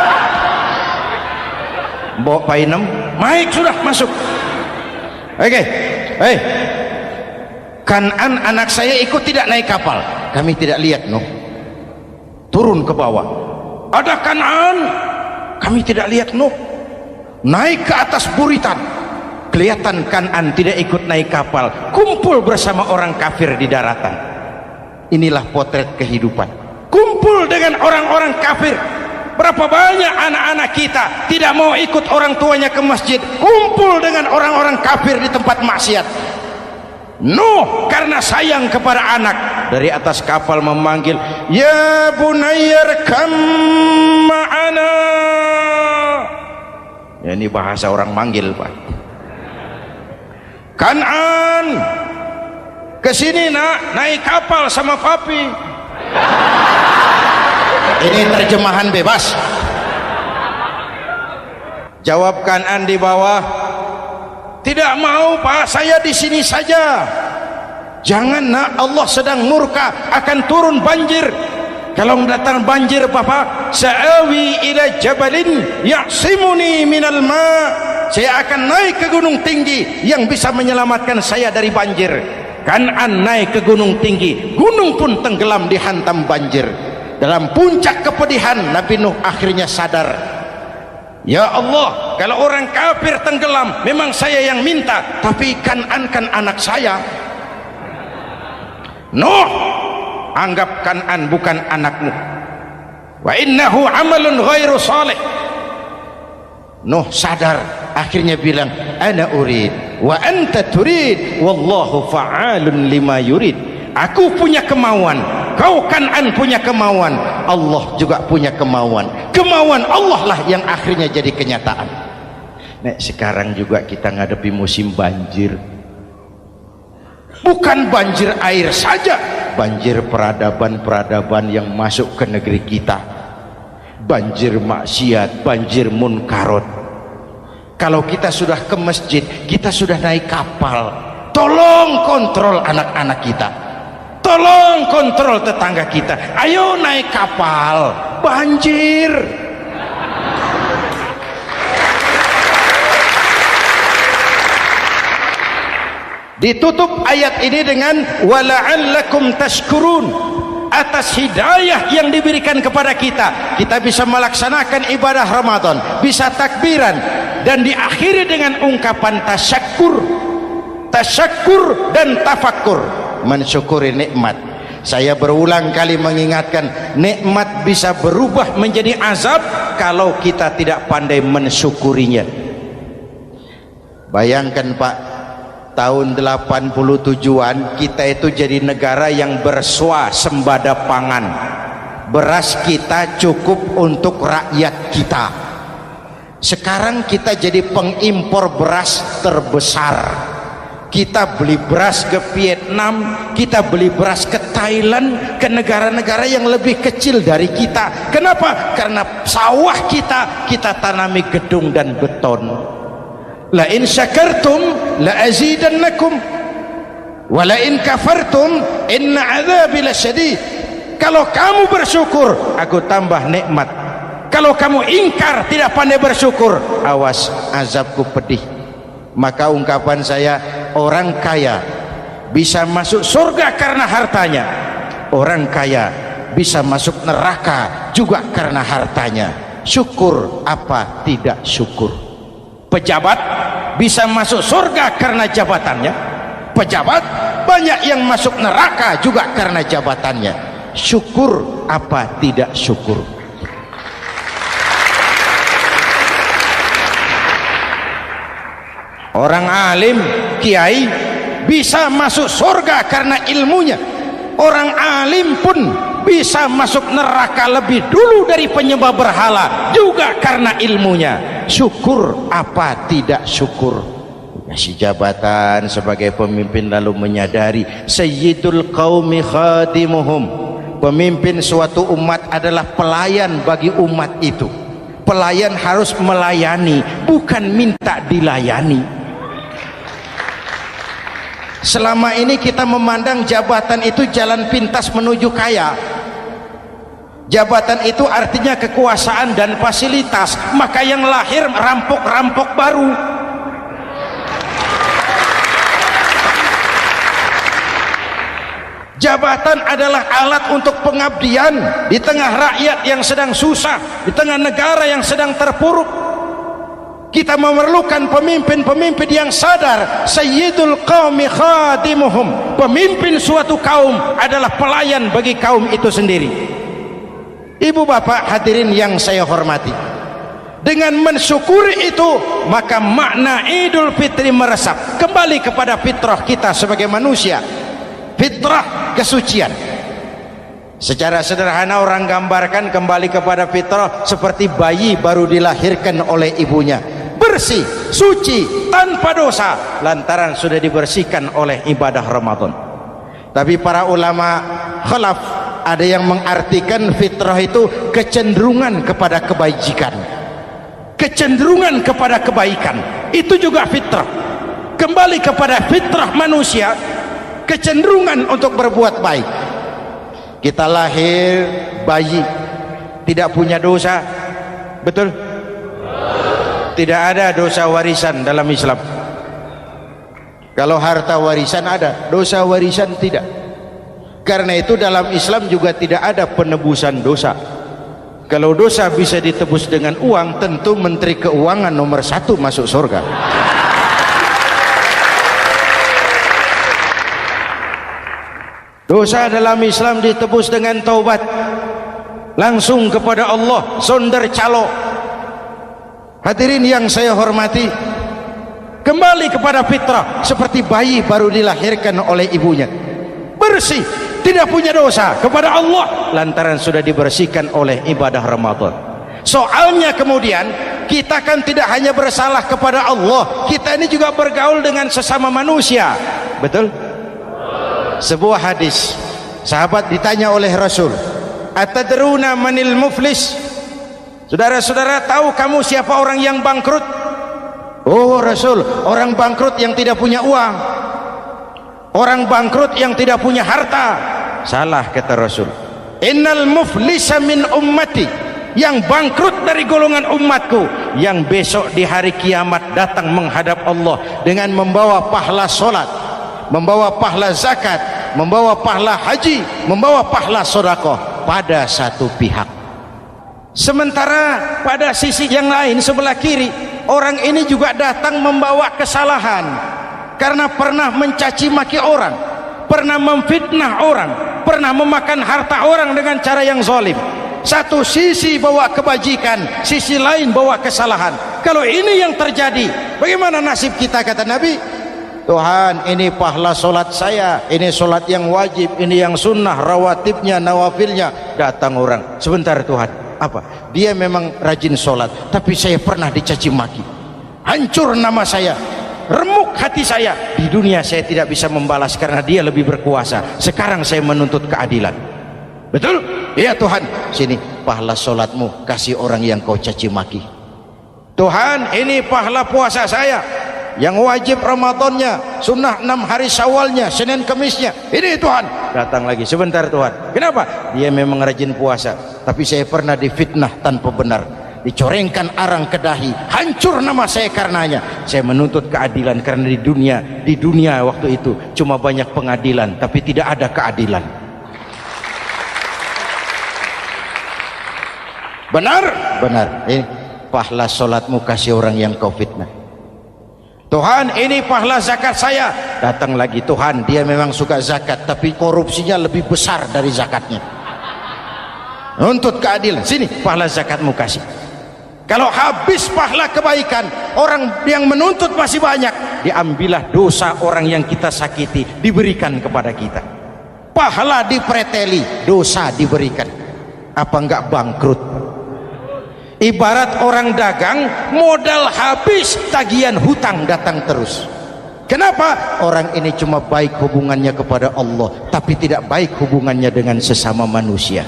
Mbok Painem, naik sudah, masuk. Oke. Hei, Kan'an anak saya ikut tidak naik kapal? Kami tidak lihat Nuh. Turun ke bawah. Ada Kan'an? Kami tidak lihat Nuh. Naik ke atas buritan. Kelihatan Kan'an tidak ikut naik kapal, kumpul bersama orang kafir di daratan. Inilah potret kehidupan. Kumpul dengan orang-orang kafir. Berapa banyak anak-anak kita tidak mau ikut orang tuanya ke masjid, kumpul dengan orang-orang kafir di tempat maksiat. Nuh karena sayang kepada anak, dari atas kapal memanggil, ya bunayyarkam ma'ana. Ya, ini bahasa orang manggil, Pak. Kan'an, kesini nak, naik kapal sama papi. Ini terjemahan bebas. Jawab Kan'an di bawah, tidak mau Pak, saya di sini saja. Jangan nak, Allah sedang murka, akan turun banjir. Kalau datang banjir Bapak, sa'awi ila jabalin ya'simuni minal ma'. Saya akan naik ke gunung tinggi yang bisa menyelamatkan saya dari banjir. Kan'an naik ke gunung tinggi, gunung pun tenggelam dihantam banjir. Dalam puncak kepedihan, Nabi Nuh akhirnya sadar, ya Allah, kalau orang kafir tenggelam memang saya yang minta, tapi Kan'an kan anak saya. Nuh, anggap Kan'an bukan anakmu. Wa innahu amalun ghairu salih. Nuh sadar, akhirnya bilang, ana urid wa anta turid wallahu fa'alun lima yurid. Aku punya kemauan, kau Kan'an punya kemauan, Allah juga punya kemauan. Kemauan Allah lah yang akhirnya jadi kenyataan. Nek sekarang juga kita ngadepi musim banjir. Bukan banjir air saja, banjir peradaban-peradaban yang masuk ke negeri kita. Banjir maksiat, banjir munkarot. Kalau kita sudah ke masjid, kita sudah naik kapal, tolong kontrol anak-anak kita, tolong kontrol tetangga kita. Ayo naik kapal, banjir. Ditutup ayat ini dengan wala'allakum tashkurun. Atas hidayah yang diberikan kepada kita, kita bisa melaksanakan ibadah Ramadan, bisa takbiran, dan diakhiri dengan ungkapan tasyakkur. Tasyakkur dan tafakkur, mensyukuri nikmat. Saya berulang kali mengingatkan, nikmat bisa berubah menjadi azab kalau kita tidak pandai mensyukurinya. Bayangkan Pak, tahun 87-an kita itu jadi negara yang berswasembada pangan. Beras kita cukup untuk rakyat kita. Sekarang kita jadi pengimpor beras terbesar. Kita beli beras ke Vietnam, kita beli beras ke Thailand, ke negara-negara yang lebih kecil dari kita. Kenapa? Karena sawah kita tanami gedung dan beton. La in syakartum la azidannakum wa la in kafartum inna adzabi lasyadid. Kalau kamu bersyukur, aku tambah nikmat. Kalau kamu ingkar, tidak pandai bersyukur, awas, azabku pedih. Maka ungkapan saya, orang kaya bisa masuk surga karena hartanya, Orang kaya bisa masuk neraka juga karena hartanya. Syukur apa tidak syukur? Pejabat bisa masuk surga karena jabatannya. Pejabat banyak yang masuk neraka juga karena jabatannya. Syukur apa tidak syukur? Orang alim, kiai bisa masuk surga karena ilmunya. Orang alim pun bisa masuk neraka lebih dulu dari penyembah berhala juga karena ilmunya. Syukur apa tidak syukur? Kasih jabatan sebagai pemimpin lalu menyadari sayyidul qaumi khadimuhum. Pemimpin suatu umat adalah pelayan bagi umat itu. Pelayan harus melayani, bukan minta dilayani. Selama ini kita memandang jabatan itu jalan pintas menuju kaya. Jabatan itu artinya kekuasaan dan fasilitas, maka yang lahir rampok-rampok baru. Jabatan adalah alat untuk pengabdian di tengah rakyat yang sedang susah, di tengah negara yang sedang terpuruk. Kita memerlukan pemimpin-pemimpin yang sadar sayyidul qaumi khadimuhum. Pemimpin suatu kaum adalah pelayan bagi kaum itu sendiri. Ibu bapak hadirin yang saya hormati, dengan mensyukuri itu maka makna Idul Fitri meresap kembali kepada fitrah kita sebagai manusia. Fitrah kesucian. Secara sederhana orang gambarkan kembali kepada fitrah seperti bayi baru dilahirkan oleh ibunya, bersih, suci, tanpa dosa, lantaran sudah dibersihkan oleh ibadah Ramadan. Tapi para ulama khalaf ada yang mengartikan fitrah itu kecenderungan kepada kebajikan, kecenderungan kepada kebaikan. Itu juga fitrah. Kembali kepada fitrah manusia, kecenderungan untuk berbuat baik. Kita lahir bayi tidak punya dosa, betul? Tidak ada dosa warisan dalam Islam. Kalau harta warisan ada, dosa warisan tidak. Karena itu dalam Islam juga tidak ada penebusan dosa. Kalau dosa bisa ditebus dengan uang, tentu Menteri Keuangan nomor 1 masuk surga. Dosa dalam Islam ditebus dengan taubat, langsung kepada Allah, sonder calo. Hadirin yang saya hormati, kembali kepada fitrah seperti bayi baru dilahirkan oleh ibunya, bersih, tidak punya dosa kepada Allah lantaran sudah dibersihkan oleh ibadah Ramadan. Soalnya kemudian kita kan tidak hanya bersalah kepada Allah, kita ini juga bergaul dengan sesama manusia, betul? Sebuah hadis, sahabat ditanya oleh Rasul, atadruna manil muflis? Saudara-saudara, tahu kamu siapa orang yang bangkrut? Oh Rasul, orang bangkrut yang tidak punya uang, orang bangkrut yang tidak punya harta. Salah, kata Rasul. Innal muflisa min ummati, yang bangkrut dari golongan umatku, yang besok di hari kiamat datang menghadap Allah dengan membawa pahala solat, membawa pahala zakat, membawa pahala haji, membawa pahala sedekah pada satu pihak. Sementara pada sisi yang lain, sebelah kiri, orang ini juga datang membawa kesalahan karena pernah mencaci maki orang, pernah memfitnah orang, pernah memakan harta orang dengan cara yang zalim. Satu sisi bawa kebajikan, sisi lain bawa kesalahan. Kalau ini yang terjadi, bagaimana nasib kita? Kata Nabi, Tuhan, ini pahala solat saya, ini solat yang wajib, ini yang sunnah, rawatibnya, nawafilnya. Datang orang, sebentar Tuhan, apa? Dia memang rajin solat, tapi saya pernah dicaci maki, hancur nama saya, remuk hati saya. Di dunia saya tidak bisa membalas karena dia lebih berkuasa. Sekarang saya menuntut keadilan. Betul? Iya Tuhan, sini pahala solatmu, kasih orang yang kau caci maki. Tuhan, ini pahala puasa saya, yang wajib Ramadannya, sunnah 6 hari Syawalnya, Senin Kemisnya. Ini Tuhan. Datang lagi, sebentar Tuhan, kenapa? Dia memang rajin puasa, tapi saya pernah difitnah tanpa benar, dicorengkan arang ke dahi, hancur nama saya karenanya. Saya menuntut keadilan karena di dunia waktu itu cuma banyak pengadilan tapi tidak ada keadilan. Benar? Benar. Ini pahala solatmu kasih orang yang kau fitnah. Tuhan, ini pahala zakat saya. Datang lagi, Tuhan, dia memang suka zakat tapi korupsinya lebih besar dari zakatnya. Nuntut keadilan. Sini pahala zakatmu kasih. Kalau habis pahala kebaikan, orang yang menuntut masih banyak, diambillah dosa orang yang kita sakiti, diberikan kepada kita. Pahala dipreteli, dosa diberikan. Apa enggak bangkrut? Ibarat orang dagang, modal habis, tagihan hutang datang terus. Kenapa? Orang ini cuma baik hubungannya kepada Allah, tapi tidak baik hubungannya dengan sesama manusia.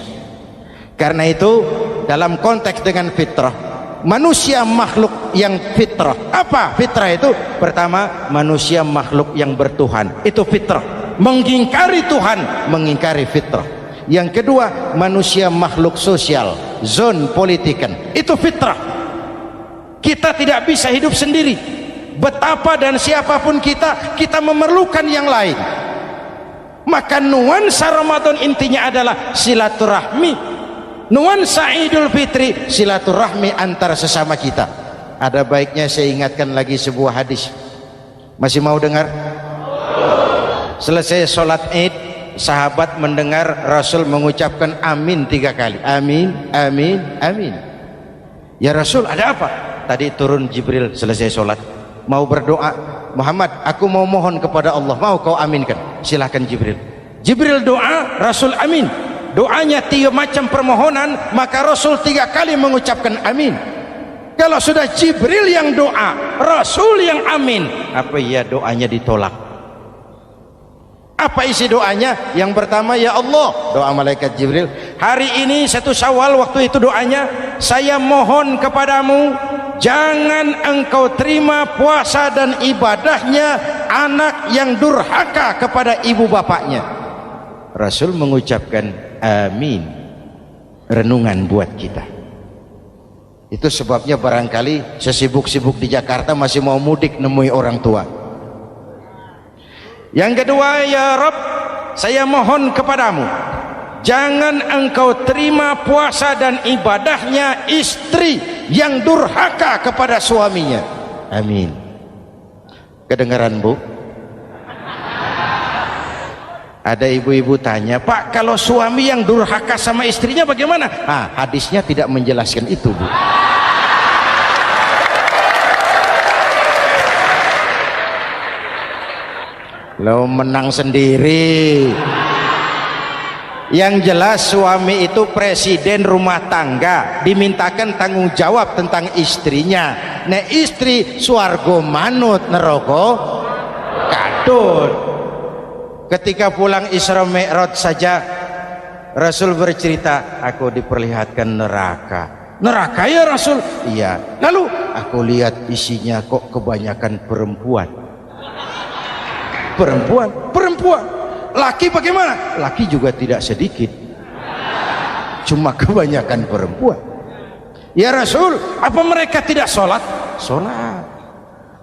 Karena itu, dalam konteks dengan fitrah, manusia makhluk yang fitrah. Apa fitrah itu? Pertama, manusia makhluk yang bertuhan. Itu fitrah. Mengingkari Tuhan, mengingkari fitrah. Yang kedua, manusia makhluk sosial, zon politikan. Itu fitrah. Kita tidak bisa hidup sendiri. Betapa dan siapapun kita memerlukan yang lain. Maka nuansa Ramadan intinya adalah silaturahmi. Nuansa Idul Fitri silaturahmi antar sesama kita. Ada baiknya saya ingatkan lagi sebuah hadis. Masih mau dengar? Selesai sholat Id, sahabat mendengar Rasul mengucapkan amin 3 kali. Amin, amin, amin. Ya Rasul, ada apa? Tadi turun Jibril selesai sholat, mau berdoa. Muhammad, aku mau mohon kepada Allah, mau kau aminkan? Silahkan Jibril. Jibril doa, Rasul amin. Doanya 3 macam permohonan, maka Rasul 3 kali mengucapkan amin. Kalau sudah Jibril yang doa, Rasul yang amin, apa iya doanya ditolak? Apa isi doanya? Yang pertama, ya Allah, doa malaikat Jibril, hari ini 1 Syawal, waktu itu doanya, saya mohon kepadamu, jangan engkau terima puasa dan ibadahnya anak yang durhaka kepada ibu bapaknya. Rasul mengucapkan amin. Renungan buat kita. Itu sebabnya barangkali sesibuk-sibuk di Jakarta masih mau mudik nemui orang tua. Yang kedua, ya Rabb, saya mohon kepadamu, jangan engkau terima puasa dan ibadahnya istri yang durhaka kepada suaminya. Amin. Kedengaran, Bu? Ada ibu-ibu tanya, Pak, kalau suami yang durhaka sama istrinya bagaimana? Hadisnya tidak menjelaskan itu, Bu. Lo menang sendiri. Yang jelas suami itu presiden rumah tangga, dimintakan tanggung jawab tentang istrinya. Nah, istri swargo manut neraka kadut. Ketika pulang Isra Mi'raj saja Rasul bercerita, aku diperlihatkan neraka. Neraka ya Rasul? Iya. Lalu aku lihat isinya kok kebanyakan perempuan. Perempuan. Laki bagaimana? Laki juga tidak sedikit, cuma kebanyakan perempuan. Ya Rasul, apa mereka tidak sholat? Sholat.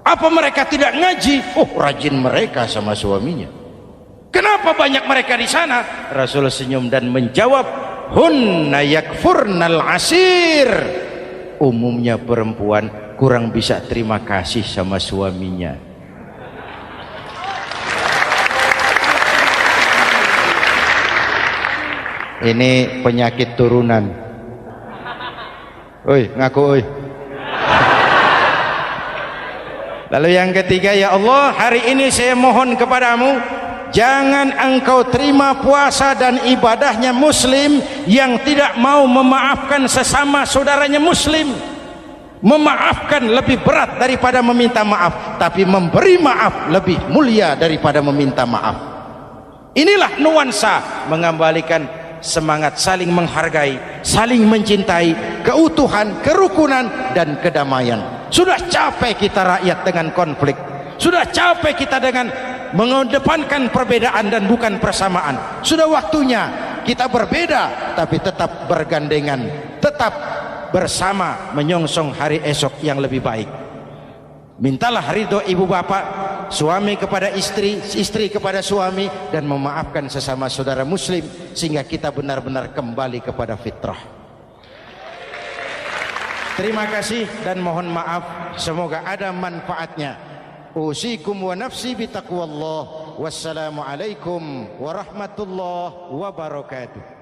Apa mereka tidak ngaji? Rajin mereka sama suaminya. Kenapa banyak mereka di sana? Rasul senyum dan menjawab, hunna yakfurnal asir. Umumnya perempuan kurang bisa terima kasih sama suaminya. Ini penyakit turunan. Oi, ngaku oi. Lalu yang ketiga, ya Allah, hari ini saya mohon kepadamu, jangan engkau terima puasa dan ibadahnya muslim yang tidak mau memaafkan sesama saudaranya muslim. Memaafkan lebih berat daripada meminta maaf, tapi memberi maaf lebih mulia daripada meminta maaf. Inilah nuansa mengembalikan semangat saling menghargai, saling mencintai, keutuhan, kerukunan, dan kedamaian. Sudah capek kita rakyat dengan konflik. Sudah capek kita dengan mengedepankan perbedaan dan bukan persamaan. Sudah waktunya kita berbeda tapi tetap bergandengan, tetap bersama menyongsong hari esok yang lebih baik. Mintalah ridho ibu bapak, suami kepada istri, istri kepada suami, dan memaafkan sesama saudara muslim sehingga kita benar-benar kembali kepada fitrah. Terima kasih dan mohon maaf, semoga ada manfaatnya. Usikum wa nafsi bitaqwallah. Wassalamualaikum warahmatullahi wabarakatuh.